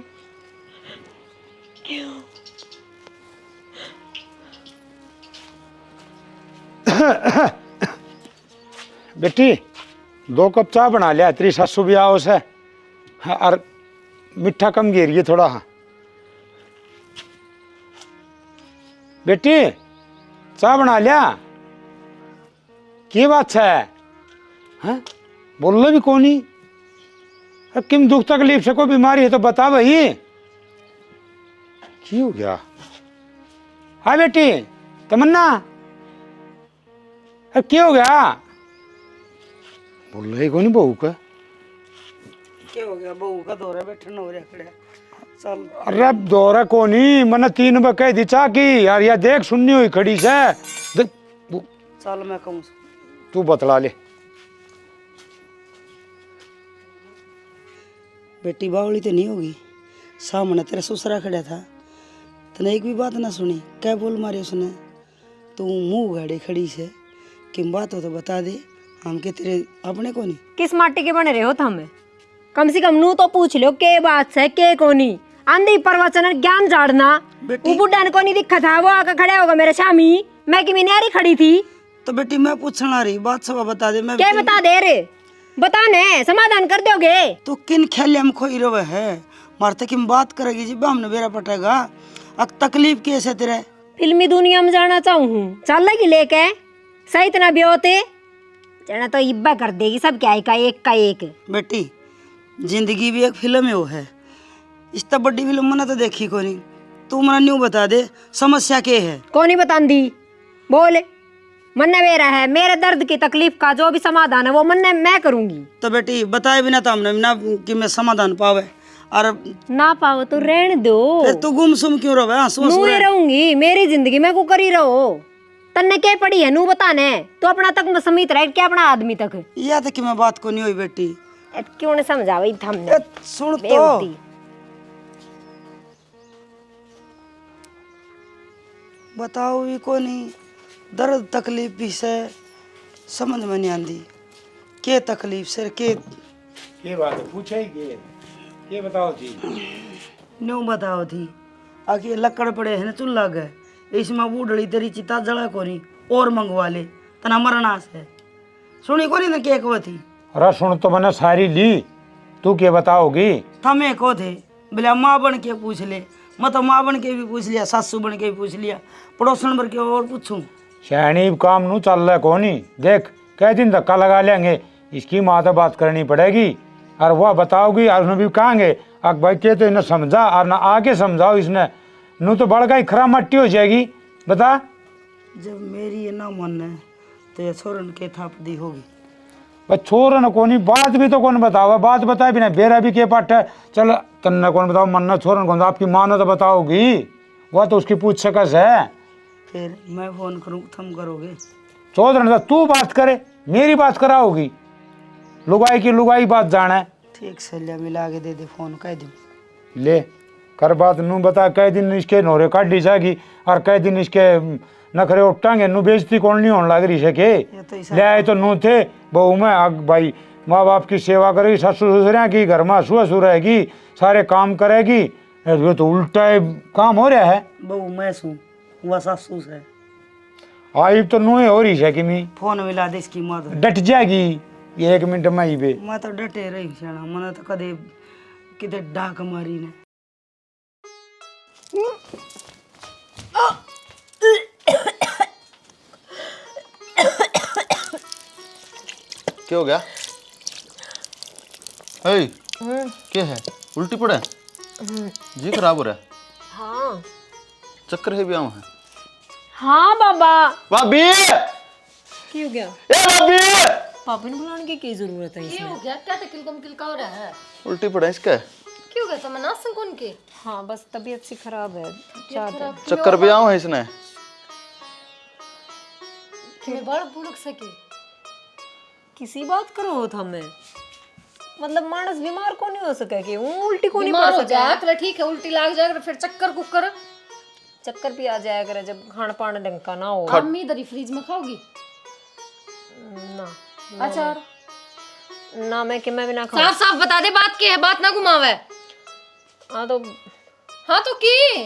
क्यों? बेटी 2 कप चाय बना लिया, तेरी सासू भी आओ से। हाँ, और मिठा कम गिरिए थोड़ा। हाँ बेटी चाय बना लिया, की बात है? हाँ बोलो भी कोनी, किम दुख तकलीफ से कोई बीमारी है तो बता भाई, की हो गया? हाँ बेटी तमन्ना, क्या हो गया? बोल रही कोनी बहू का? क्या हो गया? बहू का दौरा बैठना हो रहा खड़ा। चल अरे दौरा कोनी, मैंने 3 बार कह दी चा की यार, या देख सुननी हुई खड़ी से देख। चल मैं कहूँ तू बतला ले। बेटी बावली तो नहीं होगी, सामने तेरा ससुरा खड़ा था, तने एक भी बात ना सुनी, क्या बोल मारे उसने? तू मुंह गाड़ी खड़ी से, किम बात हो तो बता दे, हम के तेरे अपने को नहीं। किस माटी के बने रहे हो थम? कम से कम नू तो पूछ लो के बात से के कोनी। आंधी प्रवचन ज्ञान झाड़ना, वो बुढ़ा ने को नहीं दिखा था, वो आकर खड़ा होगा मेरे शामी, मैं कि मिनारी खड़ी थी। तो बेटी मैं पूछना रही, बात सब बता दे। मैं क्या बता दे रे? बताने समाधान कर दोगे? तो किन ख्याल में खोई रवे है, मारते किम बात करेगी जी, हमने बेरा पटेगा। अब तकलीफ कैसे तेरे? फिल्मी दुनिया में जाना चाहूँ, चल लगी लेके सही इतना भी होते जाना तो इब्बा कर देगी सब, क्या का एक। बेटी जिंदगी भी एक फिल्म है, वो है, इस तब बड़ी फिल्म मैंने तो देखी को नहीं। तू मना न्यू बता दे समस्या क्या है? कौन ही बता दी, बोले मन्ने मेरा है, मेरे दर्द की तकलीफ का जो भी समाधान है वो मन्ने मैं करूंगी। तो बेटी बताए बिना तो हमने ना कि मैं समाधान पावे, और ना पाओ तो रहने दो, फिर तू गुमसुम क्यों रहे? नू ही रहूंगी, मेरी जिंदगी में को करी रहो। तन्ने क्या पड़ी है नू बताने, तो अपना तक समीत रह क्या अपना आदमी तक, या तो कि मैं बात को नहीं हुई बेटी। क्यों ने समझा वही हमने? सुन तो बताओ भी को नहीं, दर्द तकलीफ भी से समझ में नहीं आती, के तकलीफ से के बात है पूछे के बताओ जी। न्यू बताओ थी आखिर लकड़ पड़े है ना चूल्हा गए, इसमें बूढ़ड़ी तेरी चिता जला को नहीं और मंगवा ले, तना मरना से सुनी को नहीं ना के को थी। अरे सुन तो मैंने सारी ली, तू क्या बताओगी? थमे को थे बोले माँ बन के पूछ ले, मैं तो माँ बन के भी पूछ लिया, सासू बन के भी पूछ लिया, पड़ोसन बन के और पूछूं। शहनी काम नू चल रहा कोनी, देख कई दिन धक्का लगा लेंगे, इसकी माँ तो बात करनी पड़ेगी, और वह बताओगी और उन्हें भी कहेंगे अब भाई के तो इन्हें समझा और ना आके समझाओ इसने, नू तो बड़का ही खरा मट्टी हो जाएगी। बता जब मेरी ये ना मन है तो ये छोरन के थाप दी होगी। बस छोर न कोनी, बात भी तो कौन बताओ, बात बताए बिना बेरा भी के पाठ है। चल तन्ने कौन बताओ, मन्ना छोरन कौन, आपकी माँ ने तो बताओगी, वह तो उसकी पूछ सकस है। फिर मैं फोन करूँ थम करोगे? चौधरी तू बात करे, मेरी बात कराओगी, लुगाई की लुगाई बात जाना है। ठीक से लिया मिला के दे दे फोन, कह दे ले कर बात नू बता, कई दिन इसके नोरे काट दी जाएगी और कई दिन इसके नखरे उठांगे, नू बेइज्जती कौन नहीं होने लग रही है के ले आए तो नू थे बहू में आग भाई, माँ बाप की सेवा करेगी, ससुर ससुर की घर में ससुर रहेगी, सारे काम करेगी, ये तो उल्टा काम हो रहा है। बहू मैं सू वह सासू से आई तो नू हो रही है कि मी फोन मिला दे इसकी माँ तो डट जाएगी 1 मिनट में ही बे। मैं तो डटे रही शाना, मैंने तो कदे किते डाक मारी ने। क्या हो गया? हे क्या है? उल्टी पड़ा है? जी खराब हो रहा है? हाँ चक्कर है भी आऊं है? हाँ बाबा। भाभी क्या हो गया? ए भाभी पापा ने बुलाने की क्या जरूरत है इसमें? हो गया क्या? तो किलकम किलका हो रहा है। उल्टी पड़ा है इसका। क्यों गया तमन्ना कौन के हाँ बस तबीयत सी खराब है। चक्कर भी आओ है इसने। कि मैं बाल भूलक सके किसी बात करो हो था मैं, मतलब मानस बीमार को नहीं हो सके कि वो उल्टी को नहीं बीमार पड़ हो सके। जाया कर ठीक है, उल्टी लाग जाएगा फिर चक्कर कुकर चक्कर भी आ जाया करे जब खान पान ढंग का ना हो। अम्मी इधर ही फ्रिज में खाओगी ना अचार ना मैं कि मैं भी ना खाऊं। साफ साफ बता दे बात की है, बात ना घुमावे। हाँ तो हाँ तो की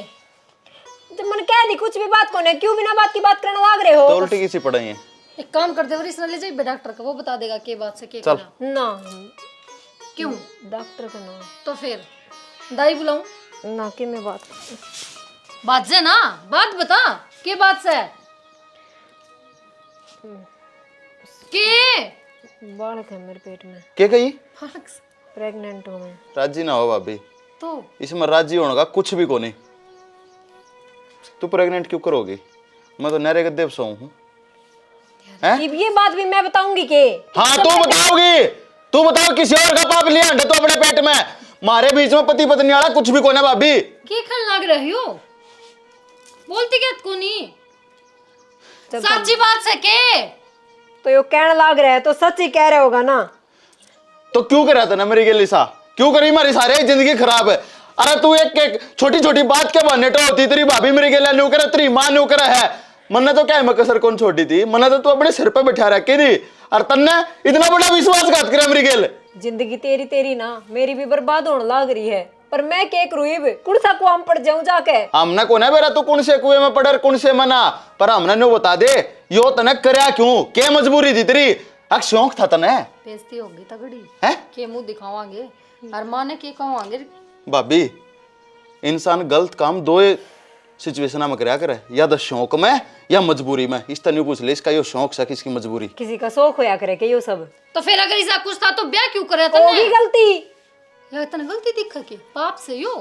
जब मैंने कह दी कुछ भी बात को नहीं, क्यों बिना बात की बात करने लाग रहे हो? तो उल्टी किसी पड़ाई है। एक काम कर दे और इसने ले जाइए डॉक्टर का, वो बता देगा के बात से के चल। करना। ना क्यों डॉक्टर का ना तो फिर दाई बुलाऊं ना कि मैं बात बात से ना, बात बता के बात से के बालक है मेरे पेट में, क्या कही? प्रेग्नेंट हूँ मैं। राजी ना हो भाभी, तो इसमें राजी होने का कुछ भी को नहीं। तू प्रेग्नेंट क्यों करोगी? मैं तो नरे गद्दे पे सोऊं हूँ। अब ये बात भी मैं बताऊंगी के? हाँ तू बताओगी, तू बताओ किसी और का पाप लिया अंडे तो अपने पेट में। मारे बीच में पति पत्नी वाला कुछ भी को ना भाभी। के खल लाग रही हो, बोलती क्या को नहीं सच्ची बात से के तो यो कहने लाग रहा है तो सच ही कह रहे होगा ना। तो क्यों करा था ना मेरी के लिसा, क्यों करी हमारी सारी जिंदगी खराब है? अरे तू एक छोटी छोटी बात के बहाने तो होती, तेरी भाभी मेरी गेला न्यू करे, तेरी मां न्यू करे है। मन्ने तो क्या है मैं कसर कौन छोटी थी, मन्ने तो तू अपने सिर पे बैठा रखी थी और तन्ने इतना बड़ा विश्वासघात करे मेरी गेल। जिंदगी तेरी तेरी ना, मेरी भी बर्बाद होने लाग रही है, पर मैं के करूँ? कुण सा कुआं पड़ जाऊं जाके? हमने को ना बेरा तू कौन से कुएं में पड़े कौन से मना, पर हमने नो बता दे यो तने करया क्यों, क्या मजबूरी थी तेरी? अक शौक था तने? बेइज्जती होगी तगड़ी है के मुंह दिखावांगे और मां ने के कहांगे। भाभी इंसान गलत काम दो सिचुएशन में करया करे, या तो शौक में या मजबूरी में। इस तरह पूछ ले इसका यो शौक सा किसकी मजबूरी? किसी का शौक होया करे के यो सब? तो फिर अगर ऐसा कुछ था तो ब्याह क्यों करे होगी तने? गलती या इतना गलती दिखा के पाप से यो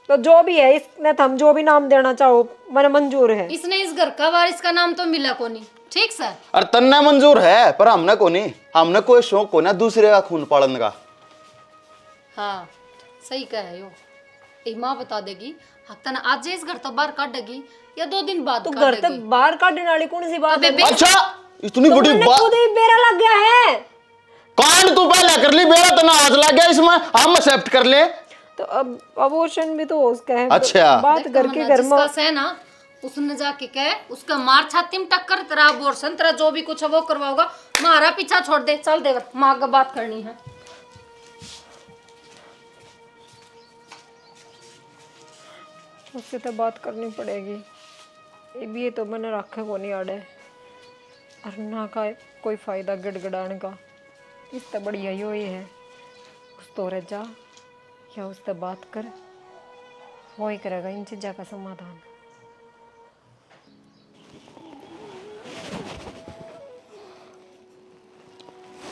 तो जो भी है इसने हम जो भी नाम देना चाहो मैंने मंजूर है। इसने इस घर का वारिस का नाम तो मिला को नहीं, ठीक सर? और तन्ने मंजूर है पर हमने को नहीं, हमने कोई शौक को ना दूसरे का खून पालन का। हाँ सही कह रहे हो, एक माँ बता देगी हफ्ता ना आज इस घर तो बाहर काटेगी या 2 दिन बाद तो घर तक बाहर काटने वाली कौन सी बात है? अच्छा इतनी बड़ी मैंने बात खुद ही बेरा लग गया है। कौन तू पहले कर ली, बेरा तो ना आज लग गया इसमें, हम एक्सेप्ट कर ले। तो अब अबॉर्शन भी तो उसका है। अच्छा। बात करके घर में है ना, उसने जाके कहे उसका मार छाती में टक्कर, तेरा अबॉर्शन तेरा जो भी कुछ है वो करवाओगा, मारा पीछा छोड़ दे, चल देवर माँ का बात करनी है। उससे तो बात करनी पड़ेगी। ये तो मैंने रखे को नहीं आड़े और ना का कोई फायदा गिड़गिड़ाने का। इससे बढ़िया यो ये है उस तो रह जा या उससे बात कर, वो ही करेगा इन चीज़ों का समाधान।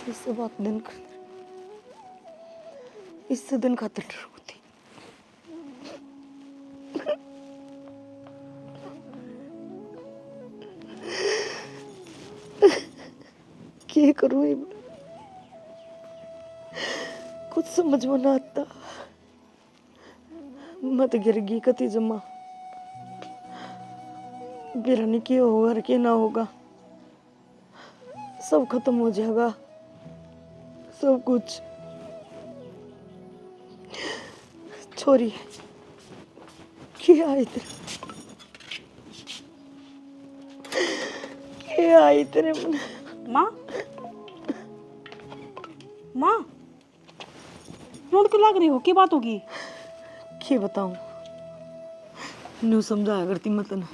इससे बात दिन कर, इससे दिन खातिर होती। क्या करूँ कुछ समझ में ना आता। मत गिर गई कति जमा, बिरानी क्या होगा और क्या ना होगा, सब खत्म हो जाएगा सब कुछ। छोरी क्या आई तेरे, क्या आई तेरे मन? माँ माँ रोड क्यों लग रही हो, क्या बात होगी? क्या बताऊं, न्यू समझाया करती मतलब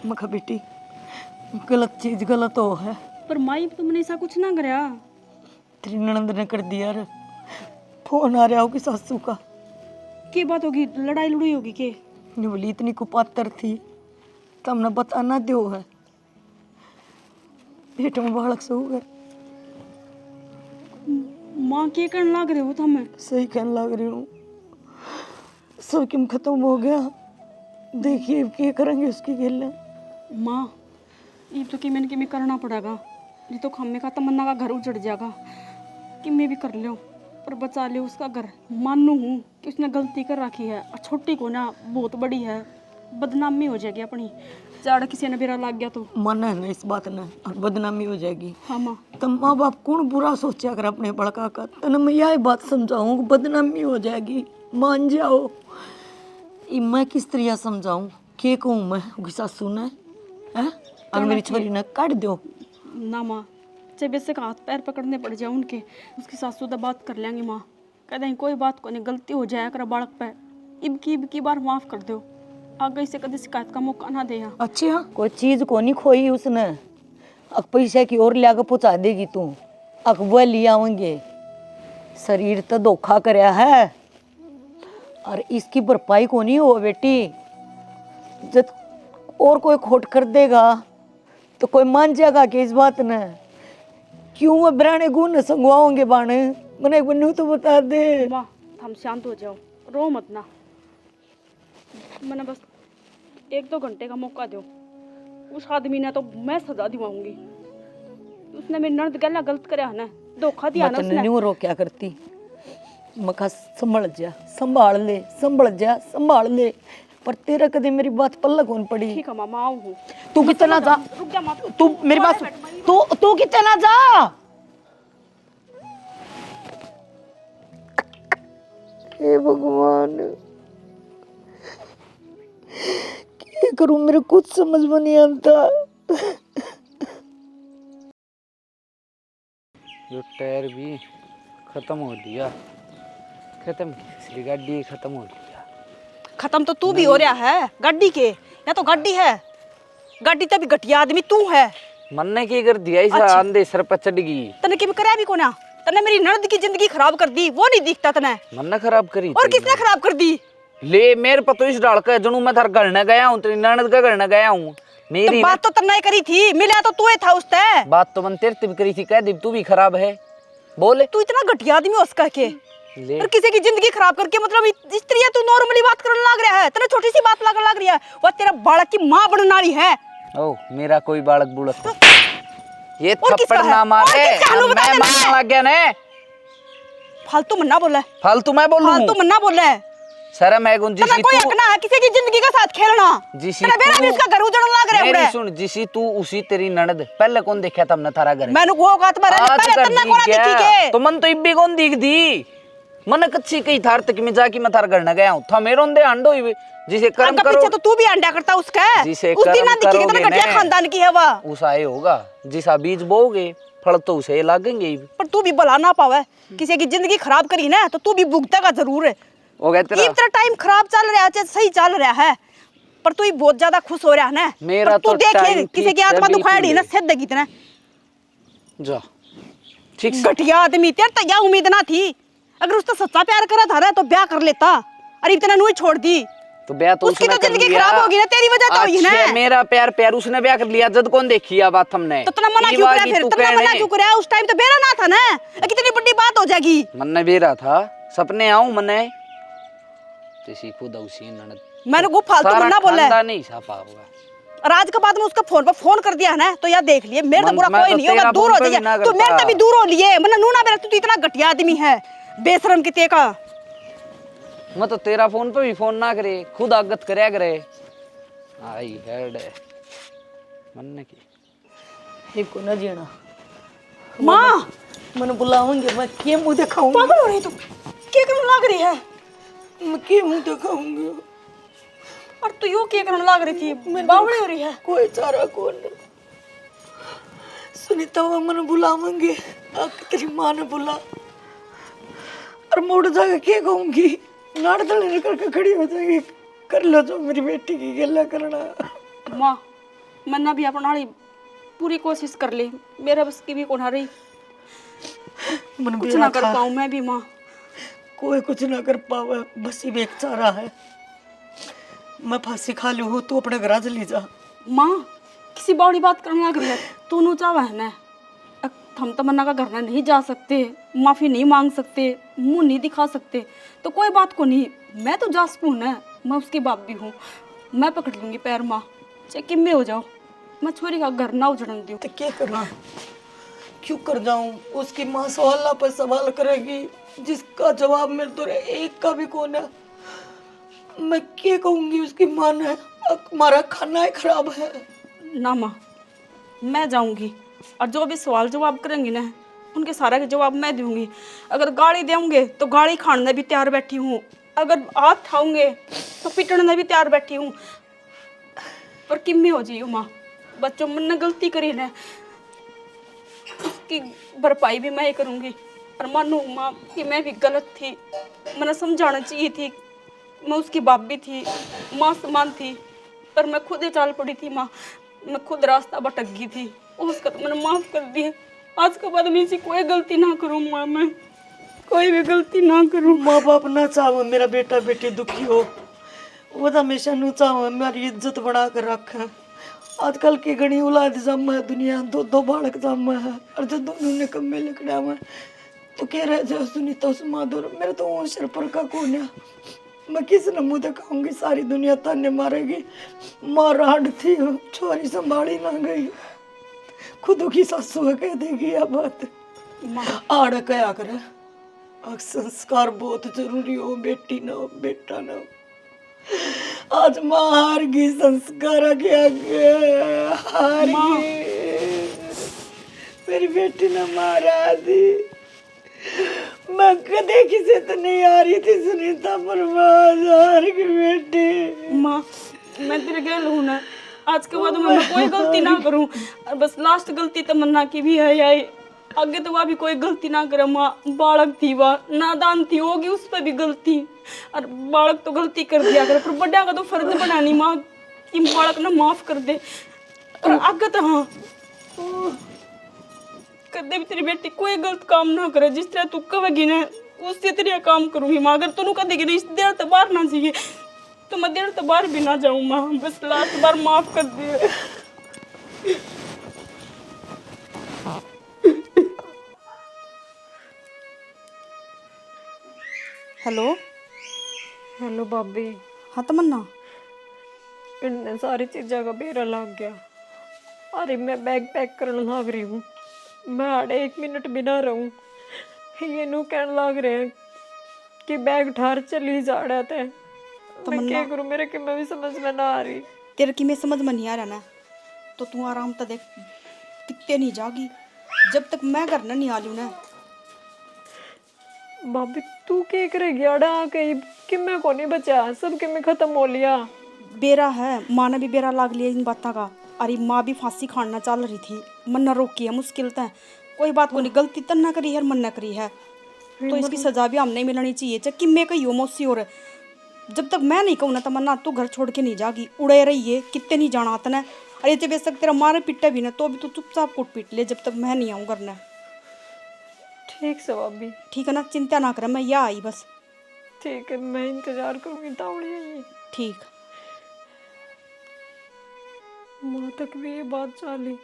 मखा बेटी गलत चीज गलत हो है। पर माई तुमने ऐसा कुछ ना कराया। तेरी ननंद ने कर दिया रे, फोन आ रहा होगी सासू का। क्या बात होगी, लड़ाई लुड़ाई होगी के? न्यू बोली इतनी कुपातर थी तो हमने बताना दो है, पेट में बालक से होगा। माँ क्या करने लग रहे हो तुम्हें? सही कहने लग रही हूँ, सब किम खत्म हो गया, देखिए अब क्या करेंगे उसकी खेलना। माँ ये तो कि मैंने करना पड़ेगा, नहीं तो खम्मे का तमन्ना का घर उजड़ जाएगा। कि मैं भी कर लो। पर बचा ले उसका घर। मानू हूँ कि उसने गलती कर रखी है, और छोटी को ना बहुत बड़ी है, बदनामी हो जाएगी अपनी। जाड़ किसी ने बेरा लग गया तो मन है ना इस बात ने, और बदनामी हो जाएगी। हाँ माँ। तो माँ बाप कौन बुरा सोचा अगर अपने बड़का का, तो मैं यही बात समझाऊँ कि बदनामी हो जाएगी, मान जाओ। मैं किस तरह समझाऊँ, के कहूँ मैं उसकी सासू ने है, और मेरी छोरी ने काट दो ना माँ, जब ऐसे का हाथ पैर पकड़ने पड़ जाए उनके, उसकी सासू तो बात कर लेंगे माँ। कह देंगे कोई बात को नहीं, गलती हो जाए कर बालक पे, इब की बार माफ़ कर दो, आगे से कभी शिकायत का मौका ना दे। अच्छा, कोई चीज को नहीं खोई उसने, अक पैसे की ओर लिया पहुँचा देगी तू, अक वह ले आवेंगे। शरीर तो धोखा करया है, और इसकी भरपाई को नहीं हो बेटी। जब और कोई खोट कर देगा तो कोई मान जाएगा कि इस बात ने, क्यों वह बराने गुण संगवाओगे बाने, मैंने एक बनू तो बता दे। माँ हम शांत हो जाओ, रो मत ना, मैंने बस 1-2 घंटे का मौका दो। उस आदमी ने तो मैं सजा दिवाऊंगी, उसने मेरी ननद गला गलत करया है ना, धोखा दिया ना उसने। नहीं रो क्या करती, मखा संभल जा, संभाल ले, संभल जा, संभाल ले, पर तेरा कदे मेरी बात पल्ला कौन पड़ी। ठीक है मामा, आऊँ हूँ। तू कितना जा, रुक जा माँ, तू मेरी बात सुन, तू कितना जा। हे भगवान, क्या करूं, मेरे कुछ समझ में नहीं आता। जो टायर भी खत्म हो लिया, खत्म की गाड़ी खत्म हो लिया। खत्म तो तू भी हो रहा है गाड़ी के, या तो गाड़ी है, गाड़ी तभी घटिया आदमी तू है। मन ने की कर दिया, इस आंधे सर पर चढ़ गई। तने की करे भी कोना, तने मेरी ननद की जिंदगी खराब कर दी, वो नहीं दिखता तने। मन ने खराब करी, और किसने खराब कर दी? ले मेरे पर तो इस डाल का जनू मैं थार घर न गया हूँ, तेरी ननद का घर न गया हूँ। मेरी तो बात तो तन्ने करी थी, मिला तो तू ही था उसते। बात तो मन तेरे भी करी थी, कह दी तू भी खराब है, बोले तू इतना घटिया आदमी उसका के, ले और किसी की जिंदगी खराब करके, मतलब इस तरह तू नॉर्मली बात करने लग रहा है, तेरे छोटी सी बात लग रही है, वो तेरा बालक की माँ बनने वाली है। ओ मेरा कोई बालक बुलक ये और किसका थप्पड़ है? ना और मारे, किसका? हलू बता मैं दे मारने मुझे। लग गया ने। फालतू मन्ना बोला, फालतू मैं बोलूं, फालतू मन्ना बोला। शर्म है गुंजी तेरा कोई हक ना है किसी की जिंदगी के साथ खेलना। जिसी तेरा बेरा भी उसका घर उजड़ने लग रहा है। मेरी सुन, जिसी तू उसी तेरी ननद, पहले कौन देखा था हमने थारा घर? मैंने वो बात मारा आज पहले कर तन्ना दी कोना क्या? दिखी के। तो मन तो इब्बी कौन दिख दी, मन कच्ची कही थार तक में जाके मैं थार घर न गया हूं, था मेरो दे अंडो ही जिसे कर्म करो। पीछे तो तू भी अंडा करता उसका, जिसे उस दिन ना कर्म दिखी कितना करोगे घटिया ने, खानदान की है वो। उस आए होगा, जिसा बीज बोओगे फल तो उसे लागेंगे ही। पर तू भी भला ना पावे, किसी की जिंदगी खराब करी ना तो तू भी भुगतेगा जरूर है। हो गया तेरा इतना टाइम खराब चल रहा है, सही चल रहा है, पर तू ही बहुत ज्यादा खुश हो रहा है ना। मेरा तू तो देख टाइम किसी की ठीक आत्मा से दुखाड़ी ना, बिल्कुल सिद्ध देगी तेने। जा ठीक घटिया आदमी, तेरे तो यह उम्मीद ना थी, अगर उससे सच्चा प्यार करा था ना तो ब्याह कर लेता, अरे इतना नहीं छोड़ दी। तो ब्याह तो उसकी उसने तो कर जिंदगी लिया। खराब होगी ना, तेरी वजह तो हुई ना। अच्छा, मेरा प्यार उसने ब्याह कर लिया, जद कौन देखी आ बात हमने? तो तना मना क्यों करा फिर? तना मना क्यों करा? उस टाइम तो बेरा ना था ना, कितनी बड़ी बात हो जाएगी। मन ने बेरा था, सपने आऊं मने तेसी खुद उसी ननद मैंने वो फालतू मना बोला है। नहीं छापा होगा। और आज के बाद में उसका फोन पर फोन कर दिया है ना, तो यार देख लिए मेरे तो बुरा मैं कोई तो नहीं होगा, तेरा दूर फोन हो पे भी जाइए ना तू, मेरे करता। से भी दूर हो लिए, मतलब नूना मेरा तू इतना घटिया आदमी है, बेशरम किते का। मैं तो तेरा फोन पे भी फोन ना करे, खुद आगत करया करे। आई हेड मन ने की एक को ना जीना माँ मन बुलाऊंगे, मैं के मुंह दिखाऊंगी? पागल हो रही तू, क्या करने लग रही है? मैं के मुंह दिखाऊंगी? और तू यूं क्या करने लग रही थी, बावड़ी हो रही है। कोई चारा कौन नहीं। सुनीता वो मन बुलावेंगे, तेरी माँ ने बुला, और मोड़ जाकर क्या कहूंगी? नाड़ दले करके खड़ी हो जाएगी, कर लो जो मेरी बेटी की गला करना। माँ मैंने भी अपना पूरी कोशिश कर ली, मेरा बस की भी कोना रही, मन कुछ ना कर पाऊँ मैं भी माँ। कोई कुछ ना कर पावे, बस ही एक चारा है, मैं फांसी खा लूँ हो, तू अपने घर चली जा। माँ किसी बड़ी बात करने लग रही है, तू नु चावा है ना, हम तमन्ना का घर ना नहीं जा सकते, माफी नहीं मांग सकते, मुंह नहीं दिखा सकते, तो कोई बात को नहीं, मैं तो जा सकूँ ना, मैं उसकी बाप भी हूँ, मैं पकड़ लूंगी पैर माँ, चाहे किम में हो जाओ, मैं छोरी का घर ना उजड़न दूँ। तो क्या करना, क्यों कर जाऊं? उसकी माँ सवाल पर सवाल करेगी जिसका जवाब मेरे तो एक का भी कौन है। मैं क्या कहूंगी उसकी माँ ने? हमारा खाना है खराब है। ना माँ, मैं जाऊंगी और जो भी सवाल जवाब करेंगी ना उनके सारे के जवाब मैं दूंगी। अगर गाली देंगे तो गाली खाने भी तैयार बैठी हूँ, अगर हाथ उठाऊंगे तो पिटने भी तैयार बैठी हूँ। पर किम्मे हो जाइयो माँ, बच्चों मैंने गलती करी ना उसकी भरपाई भी मैं ही करूँगी। और मानो माँ कि मैं भी गलत थी, मैंने समझाना चाहिए थी। मैं उसकी बाप भी थी, माँ समान थी, पर मैं खुद ही चाल पड़ी थी माँ। मैं खुद रास्ता भटक गई थी, उसका तो मैंने माफ़ कर दिया। आज के बाद मैं इसी कोई गलती ना करूँ माँ, मैं कोई भी गलती ना करूँ। माँ बाप ना चाहो मेरा बेटा बेटी दुखी हो, वो तो हमेशा नु चाहो मेरी इज्जत बढ़ा कर रखे। आजकल की घनी औलाद जम है, दुनिया दो दो बालक जम है, और जो दोनों ने कम लकड़ा में तो कह रहे जो सुनीता उस माधुर मेरे तो वो सिर पर का कौन है। मैं किस न मुँह दिखाऊंगी, सारी दुनिया ताने मारेगी। माँ राड थी, छोरी संभाली ना गई, खुद की सासू कह देगी यह बात। आड़ क्या करे, संस्कार बहुत जरूरी हो, बेटी ना हो बेटा ना हो। आज माँ हार गई संस्कार के आगे, हार गई। मेरी बेटी ने मारा दी, मैं कदे किसी तो नहीं आ रही थी सुनीता, पर आज हार गई बेटी। माँ मैं तेरे गल हूँ ना, आज के बाद मैं कोई गलती ना करूँ। और बस लास्ट गलती तमन्ना की भी है यही, आगे तो वह भी कोई गलती ना करे माँ। बालक थी वह, नादान थी, होगी उस पर भी गलती। और बालक तो गलती कर दिया करे, पर बड़ा का तो फर्ज बनानी माँ कि बालक ना माफ कर दे। और आगे तो हाँ कदे भी तेरी बेटी कोई गलत काम ना करे, जिस तरह तू कहेगी ना उससे तेरा काम करूंगी माँ। अगर तू कहेगी ना इस देर तो बाहर ना चाहिए तो मैं देर तो बाहर भी ना जाऊँ माँ। बस लास्ट बार माफ कर दे। हेलो हेलो भाभी, हाँ तमन्ना, इतने सारी चीज़ों का बेरा लग गया। अरे मैं बैग पैक करने लग रही हूँ, मैं आड़े 1 मिनट भी ना रहूँ। ये नू कहने लग रहे हैं कि बैग ठार चली जा रहा थे। मैं क्या करूँ, मेरे कि मैं भी समझ में ना आ रही। तेरे की मैं समझ में नहीं आ रहा ना तो तू आराम तो देख, टिकते नहीं जागी जब तक मैं घर नहीं आ लूँ ना। भाभी तू क्या करेगी आड़ा आके, कि मैं को नहीं बचा, सब कि मैं खत्म हो लिया। बेरा है, माँ ने भी बेरा लाग लिया इन बातों का। अरे माँ भी फांसी खाना चल रही थी, मन न रोकी है, मुश्किल तो कोई बात को नहीं, गलती तन ना करी है मन न करी है तो इसकी सजा भी हमने मिलनी चाहिए। चाहे कि मैं कही हो मौसी, और जब तक मैं नहीं कहूँ ना तमन्ना तू घर छोड़ के नहीं जागी, उड़े रही है कितने नहीं जाना आतना। अरे जब बेशक तेरा मारे पिटे भी ना तो भी तू चुपचाप कोट पीट ले जब तक मैं नहीं आऊँ करना। ठीक है भाभी, ठीक है ना, चिंता ना कर, मैं यहाँ आई बस। ठीक है, मैं इंतजार करूँगी तावड़ी आई। ठीक। माँ तक भी ये बात चाली,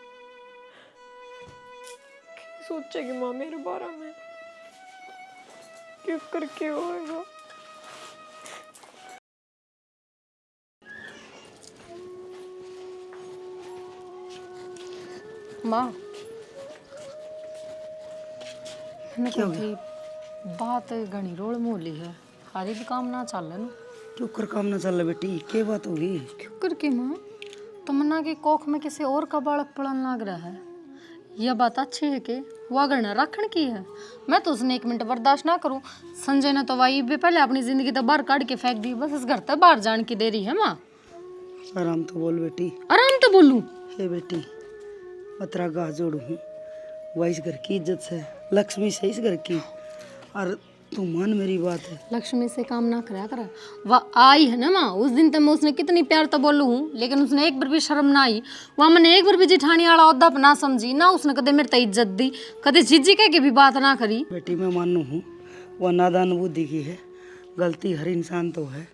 सोचेगी माँ मेरे बारे में, क्यों करके होएगा। माँ मैंने कही बात घनी रोल मोली है, हारी भी काम ना चल रहा। क्यों कर काम ना चल रहा बेटी, क्या बात होगी? क्यों करके माँ, तमन्ना की कोख में किसी और का बालक पड़न लग रहा है। यह बात अच्छी है कि वह गणना रखने की है। मैं तो उसने 1 मिनट बर्दाश्त ना करूं। संजय ने तो वही भी पहले अपनी जिंदगी तो बाहर काट के फेंक दी, बस इस घर तक बाहर जाने की देरी है माँ। आराम तो बोल बेटी। आराम तो बोलूं? हे बेटी मैं तेरा गाह जोड़ू हूँ, वह इस घर की इज्जत है, लक्ष्मी से इस घर की, और तू मान मेरी बात है। लक्ष्मी से काम ना करा करा, वह आई है ना माँ। उस दिन तो मैं उसने कितनी प्यार तो बोलू हूँ, लेकिन उसने एक बार भी शर्म ना आई। वहाँ मैंने एक बार भी जिठानी वाला औदा ना समझी ना, उसने कदे मेरे तक इज्जत दी, कदे झिझी कह के भी बात ना करी। बेटी मैं मानू हूँ वह नादान बुद्धि की है, गलती हर इंसान तो है,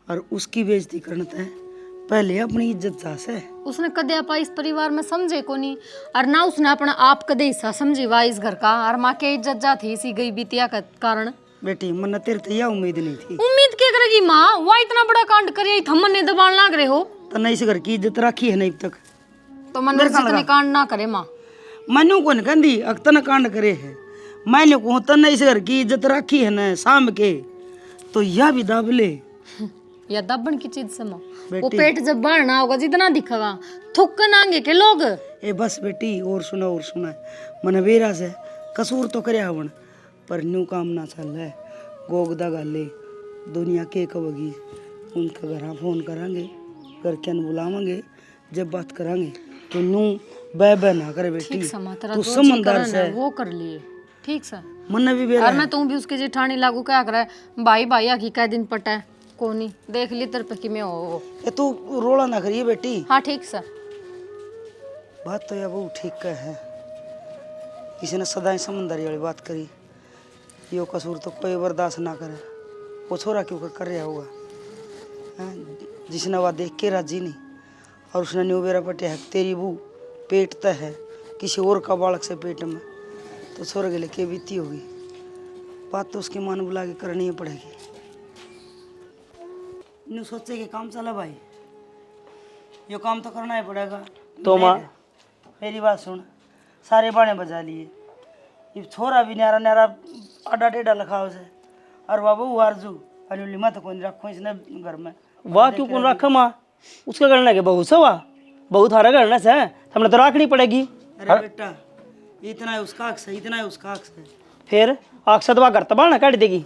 और उसकी बेइज्जती करना है पहले अपनी इज्जत जास है। उसने कदे आपा इस परिवार में समझे को नहीं, और ना उसने अपना आप कदे हिस्सा समझे वा इस घर का, और माँ के इज्जत जा थी इसी गई बीतिया का कारण। बेटी मन तेरे तो यह उम्मीद नहीं थी। उम्मीद क्या करेगी माँ, वह इतना बड़ा कांड करिए थमन ने दबाण लाग रहे हो तो नहीं इस घर की इज्जत रखी है नहीं अब तक। तो मन जितने कांड ना करे माँ। मैनू कौन कहती अक्तन कांड करे है। मैंने कहूँ तन इस घर की इज्जत रखी है ना शाम के, तो यह भी दाब ले। या दबन की चीज समझ, वो पेट जब बढ़ना होगा जितना दिखेगा थुक नांगे के लोग। ए बस बेटी और सुना मन बेरा से कसूर तो करे हवन, पर न्यू काम ना चल है। गोगदा गाले दुनिया के कवगी उनका घर फोन करांगे, घर के बुलावांगे, जब बात करांगे तो नू बह ना करे बेटी। ठीक समा तेरा तू जो समझदार चीज से करना है वो कर लिए। ठीक सा मन भी बेरा और मैं तू भी उसके जेठानी लागू क्या करे भाई भाई आखी कै दिन पटा है कोनी देख ली तेरे पे कि मैं हो। ए तू रोला ना करिए बेटी। हाँ ठीक सा बात तो यार वो ठीक का है। किसी ने सदाई समझदारी वाली बात करी, यो कसूर तो कोई बर्दाश्त ना करे। वो छोरा क्यों कर रहा होगा हैं? जिसने वह देख के राजी नहीं और उसने न्यू बेरा पटे है तेरी बू पेट तय है किसी और का बालक से पेट में, तो छोरा के लिए के बीती होगी। बात तो उसकी मान बुला के करनी ही पड़ेगी। न्यू सोचे कि काम चला भाई, यो काम तो करना ही पड़ेगा। तो माँ मेरी बात सुन, सारे बाणे बजा लिए, ये छोरा भी न्यारा न्यारा अड्डा टेढ़ा लखा उसे, और बाबू आरजू अरे मत कौन रखो इसने घर में। वाह क्यों कौन रखा माँ, उसका करना के बहू सवा बहुत हारा करना से हमने तो रखनी पड़ेगी। अरे बेटा इतना है उसका हक है, इतना है उसका हक है। फिर अक्सर वह घर तबाह ना काट देगी।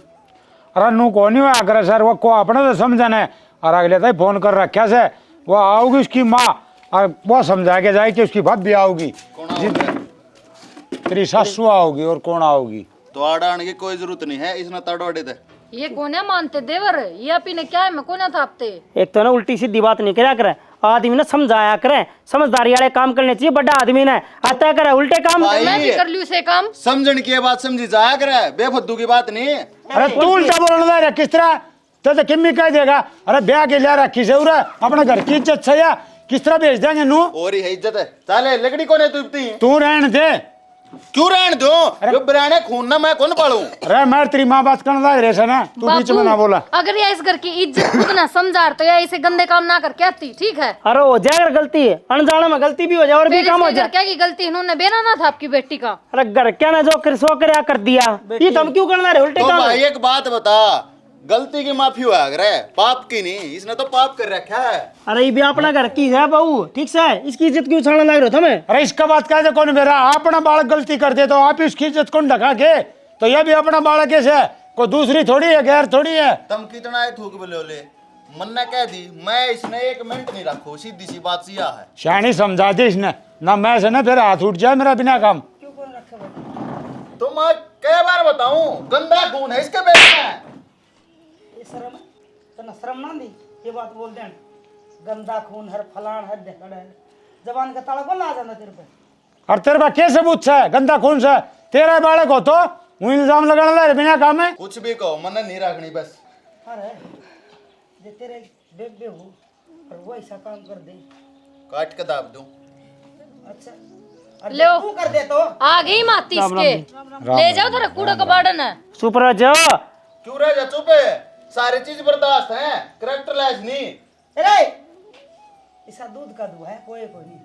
अरे नू को नहीं हुआ करे सर, वो को अपने तो समझना है। और अगले तो फोन कर रखा से वो आओगी उसकी माँ, और वो समझा के जाए कि उसकी भाभी आओगी, तेरी सासू आओगी और कौन आओगी। तो आड़ा आने की कोई जरूरत नहीं है, इसने तड़वड़े थे। ये कोने मानते देवर, ये अपी ने क्या है मैं कोने थापते। एक तो ना उल्टी सीधी बात नहीं करा करे, आदमी ने समझाया करे, समझदारी वाले काम करने चाहिए। बड़ा आदमी ने आता करे उल्टे काम। मैं भी कर लूँ से काम। समझने की बात समझी जाया करे, बेफद्दू की बात नहीं। अरे तू उल्टा बोलना है किस तरह, तो किम्मी कह देगा अरे ब्याह के लिया रखी से उरा अपने घर की इज्जत से या किस तरह भेज देंगे नू। और ही इज्जत है चाले लकड़ी कोने तुपती तू रहने दे। क्यों रहने दो, जो बराने खून ना मैं कौन पालूं। अरे मैं तेरी माँ बात करना था रे ना, तू बीच में ना बोला। अगर ये इस घर की इज्जत खुद ना समझा तो या इसे गंदे काम ना करके आती। ठीक है अरे हो जाए अगर गलती है, अनजाने में गलती भी हो जाए और भी काम हो जाए। क्या की गलती इन्होंने बेना ना था आपकी बेटी का। अरे घर क्या ना जो कर सो कर कर दिया, ये तुम क्यों करना रहे उल्टे तो काम। भाई एक बात बता, गलती की माफी हुआ करे, पाप की नहीं। इसने तो पाप कर रखा है। अरे ये भी अपना घर की है बहू, ठीक से इसकी इज्जत क्यों छाड़ने लग रहे हो तुम्हें। अरे इसका बात कहते कौन मेरा, अपना बालक गलती कर दे तो आप ही उसकी इज्जत कौन ढका के, तो यह भी अपना बालक कैसे है, कोई दूसरी थोड़ी है, गैर थोड़ी है। तुम कितना थूक बोले मन ने कह दी, मैं इसने 1 मिनट नहीं रखो, सीधी सी बात सिया है। शानी समझा दी इसने ना, मैं से ना फिर हाथ उठ जाए मेरा बिना काम। तो मैं कई बार बताऊं, गंदा खून है इसके पेट में। शर्म तना शर्म ना दी ये बात बोल देन, गंदा खून हर फलान हर देखड़ है, जबान का ताला कौन आ जाना तेरे पे। और तेरे पास कैसे सबूत है गंदा खून से, तेरा बालक हो तो वो इल्जाम लगाना ला बिना काम है। कुछ भी कहो मन नहीं रखनी बस। अरे जे तेरे बेबे हो और वो ऐसा काम कर दे, काट के दाब दूं। अच्छा अरे लो तू कर दे तो आ गई माती इसके, ले जाओ तेरा कूड़ा कबाड़न है। चुप रह जाओ। क्यों रह जा चुप है, सारी चीज बर्दाश्त है, करेक्टर लेस नहीं। अरे ऐसा दूध का दूध है कोई नहीं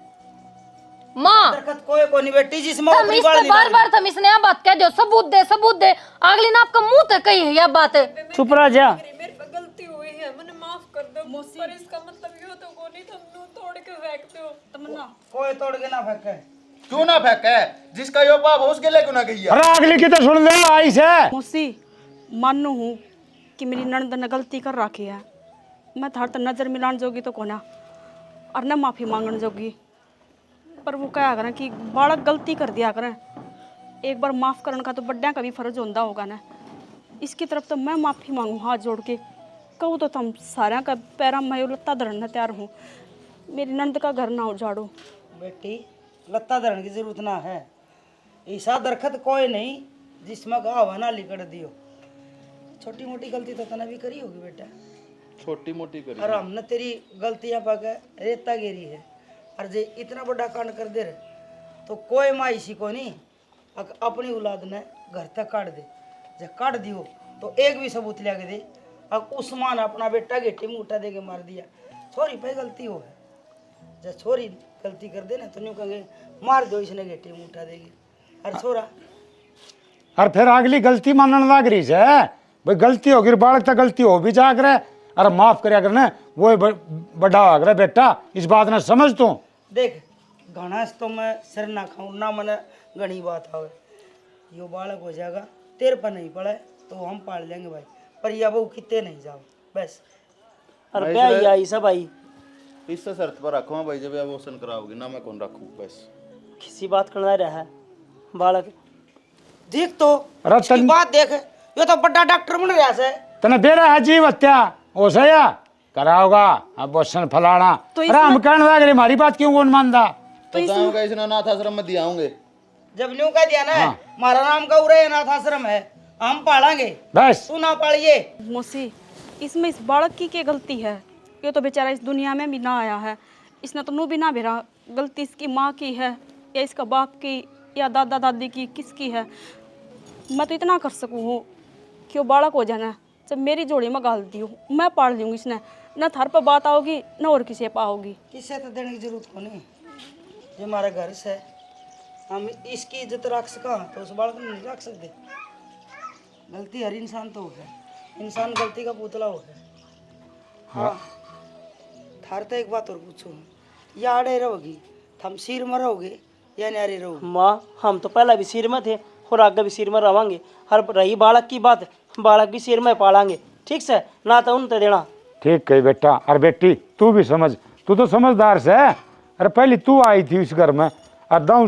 माँ दरखत कोई नहीं बेटी, जिसमें तुम अपनी इस बाल पे नहीं बार डाली। बार तुम इसने यह बात कह दो, सबूत दे अगली ना आपका मुंह तक कही है यह बात। चुप रह जा। मेरे पे गलती हुई है, मुझे माफ कर दो। पर इसका मतलब ये तो को नहीं तुम तोड़ के फेंकते हो। तमन्ना कोई तोड़ के ना फेंके। क्यों ना फेंके, जिसका यो बाप हो उसके लिए क्यों ना कही। अरे अगली की तो सुन ले आई से। मौसी मानू हूँ कि मेरी ननद ने गलती कर रखी है, मैं थार तो नजर मिलान जोगी तो कोना और न माफी मांगने जोगी, पर वो क्या करें कि बालक गलती कर दिया करें, एक बार माफ़ करने का तो बड्डिया का भी फर्ज होता होगा ना। इसकी तरफ तो मैं माफ़ी मांगूँ हाथ जोड़ के, कहूँ तो तुम सारा का पैरा मैं लत्ता धरने तैयार हूँ, मेरी नंद का घर ना उजाड़ो। बेटी लत्ता धरने की जरूरत ना है, ऐसा दरखत कोई नहीं जिसमें घाव ना लिकड़ दियो। छोटी मोटी गलती तो तने भी करी होगी बेटा, छोटी मोटी करी। और हमने तेरी गलतियां पाके रेता गिरी है, और जे इतना बड़ा कांड कर दे रहे तो कोई माँ इसी को नहीं अपनी औलाद ने घर तक काट दे। जब काट दियो तो एक भी सबूत लिया के दे, अब उस्मान अपना बेटा गेटी में उठा दे के मार दिया, छोरी पे गलती हो है। जब छोरी गलती कर दे ना तो यूँ कहेंगे मार दो इसने गेटे में उठा देगी। अरे छोरा और फिर अगली गलती मानने लग रही है भाई, गलती होगी बालक तो गलती हो भी जा करे, अरे माफ कर कर ना वो बड़ा हो गया बेटा, इस बात ने समझ तू। देख घना तो मैं सिर ना खाऊं ना, मैंने घनी बात आवे, यो बालक हो जाएगा तेरे पर नहीं पड़े तो हम पाल लेंगे भाई, पर यह बहू कितने नहीं जाओ बस। अरे ब्याह ही आई सब भाई, इससे शर्त पर रखो भाई, जब अबॉर्शन कराओगे ना मैं कौन रखूँ बस। किसी बात करना रहा है बालक। देख तो अरे इसकी बात देख, यो तो बड़ा डॉक्टर बन रहा है। तने बेरा है जीव हत्या हो सया कराओगा अबॉर्शन फलाना, तो अरे हम कहने लग रहे हमारी बात क्यों कौन मानता। तो गाँव का इसने अनाथ आश्रम में दिया होंगे, जब न्यू कह दिया ना हमारा नाम का उरे अनाथ आश्रम है, हम पालेंगे बस तू ना पालिए। मौसी इसमें इस बालक की क्या गलती है? ये तो बेचारा इस दुनिया में भी ना आया है, इसने तो मुँह भी ना भेरा। गलती इसकी माँ की है या इसका बाप की या दादा दादी की, किसकी है? मैं तो इतना कर सकूँ हूँ कि वो बालक हो जाना, जब मेरी जोड़ी में गाल दी हूँ मैं पाल लूँगी इसने, न थार पर बात आओगी न और किसी पर आओगी। किसे तो देने की जरूरत को नहीं, जो हमारा घर से हम इसकी इज्जत रख सका तो उस बालक को नहीं रख सकते। गलती हर इंसान तो हो गया, इंसान गलती का पुतला हो गया। हाँ थार तो एक बात और पूछो, या आड़े रहोगी हम सिर में रहोगे या न्यारे रहोगे? माँ हम तो पहले भी सिर में थे और आगे भी सिर में रहेंगे, हर रही बालक की बात, बालक भी सिर में पालेंगे, ठीक से ना तो उन देना। ठीक कही बेटा, और बेटी तू भी समझ, तू तो समझदार से है। अरे पहले तू आई थी इस घर में, अदाऊ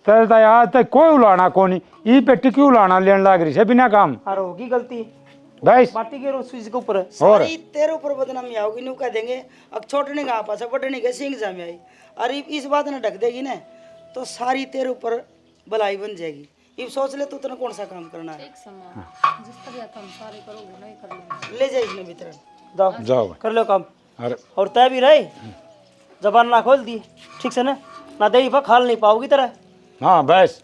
तेरे याद तक कोई उलाना को नहीं, ये बेटी क्यों उलाना लेने लग रही है बिना काम। अरे होगी गलती बस माटी के रोज स्विच के ऊपर। सारी तेरे ऊपर बदनामी आओगी, न्यू कह देंगे अब छोटने का आपस बटने के सिंह जामे आई, अरे इस बात ने ढक देगी ना तो सारी तेरे ऊपर भलाई बन जाएगी। ये सोच ले तू तेने कौन सा काम करना है, जिस तरह तुम सारे करोगे नहीं कर लेंगे। ले जाए इसने भीतर। जाओ जाओ। कर लो काम, अरे और तय भी रहे जबान ना खोल दी, ठीक से ना दही पर खाल नहीं पाओगी तरह। हाँ बस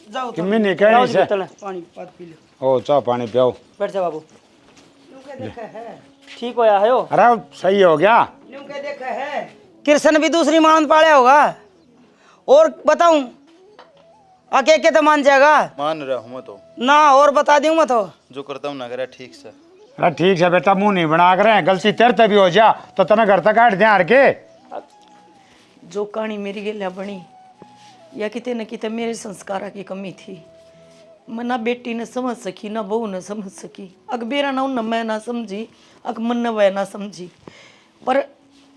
जाओ कि मैं नहीं कहनी से। पानी पात पी लो। ओ चाह पानी पियो। बैठ जा बाबू, न्यू कह देखा है, ठीक होया है हो। अरे सही हो गया। न्यू कह देखा है, कृष्ण भी दूसरी मान पाया होगा। और बताऊं आके के तो मान जाएगा मान रहा हूँ मैं तो, ना, और बता दूं मैं तो जो करता हूँ ना करे ठीक से। अरे ठीक है बेटा, मुंह नहीं बना कर रहे, गलती तेरे तभी हो जा तो तना घर तक काट दिया के। जो कहानी मेरी गेलिया बनी या किते न किते मेरे संस्कारा की कमी थी, मैं ना बेटी ने समझ सकी ना बहू ने समझ सकी, अग बेरा ना उन मैं ना समझी, अग मन न वह ना समझी, पर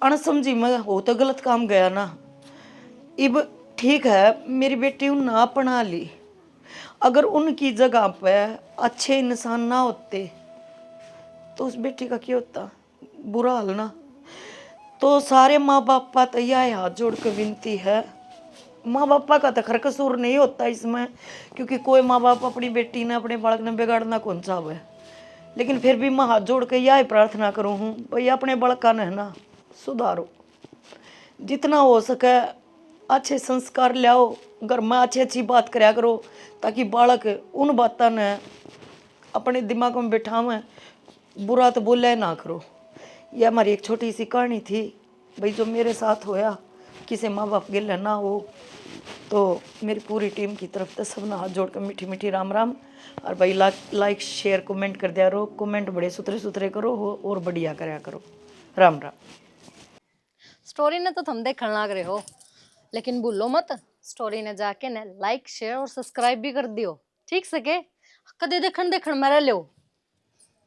अणसमझी मैं हो तो गलत काम गया ना। इब ठीक है मेरी बेटी उन ना अपना ली, अगर उनकी जगह पे अच्छे इंसान ना होते तो उस बेटी का क्या होता, बुरा हाल ना। तो सारे माँ बापा तो यह हाथ जोड़ कर विनती है, माँ बापा का तो खर कसूर नहीं होता इसमें, क्योंकि कोई माँ बाप अपनी बेटी ने अपने बालक ने बिगाड़ना कौन चाहे, लेकिन फिर भी मैं हाथ जोड़ कर यह प्रार्थना करूँ हूँ भाई अपने बालक का ना सुधारो, जितना हो सके अच्छे संस्कार लाओ, घर में अच्छी अच्छी बात कराया करो, ताकि बालक उन बातों ने अपने दिमाग में बिठावे, बुरा तो बोले ना करो। यह हमारी एक छोटी सी कहानी थी भाई, जो मेरे साथ होया किसी माँ बाप गिले ना हो। तो मेरी पूरी टीम की तरफ से सबना हाथ जोड़ कर मीठी मीठी राम राम। और भाई लाइक शेयर कमेंट कर दिया करो, कमेंट बड़े सुथरे सुथरे करो और बढ़िया कराया करो। राम राम। स्टोरी ने तो तुम देखने लग रहे हो, लेकिन भूलो मत स्टोरी ने जाके ने लाइक शेयर और सब्सक्राइब भी कर दियो, ठीक से के कदे देखन देखन में रह लो।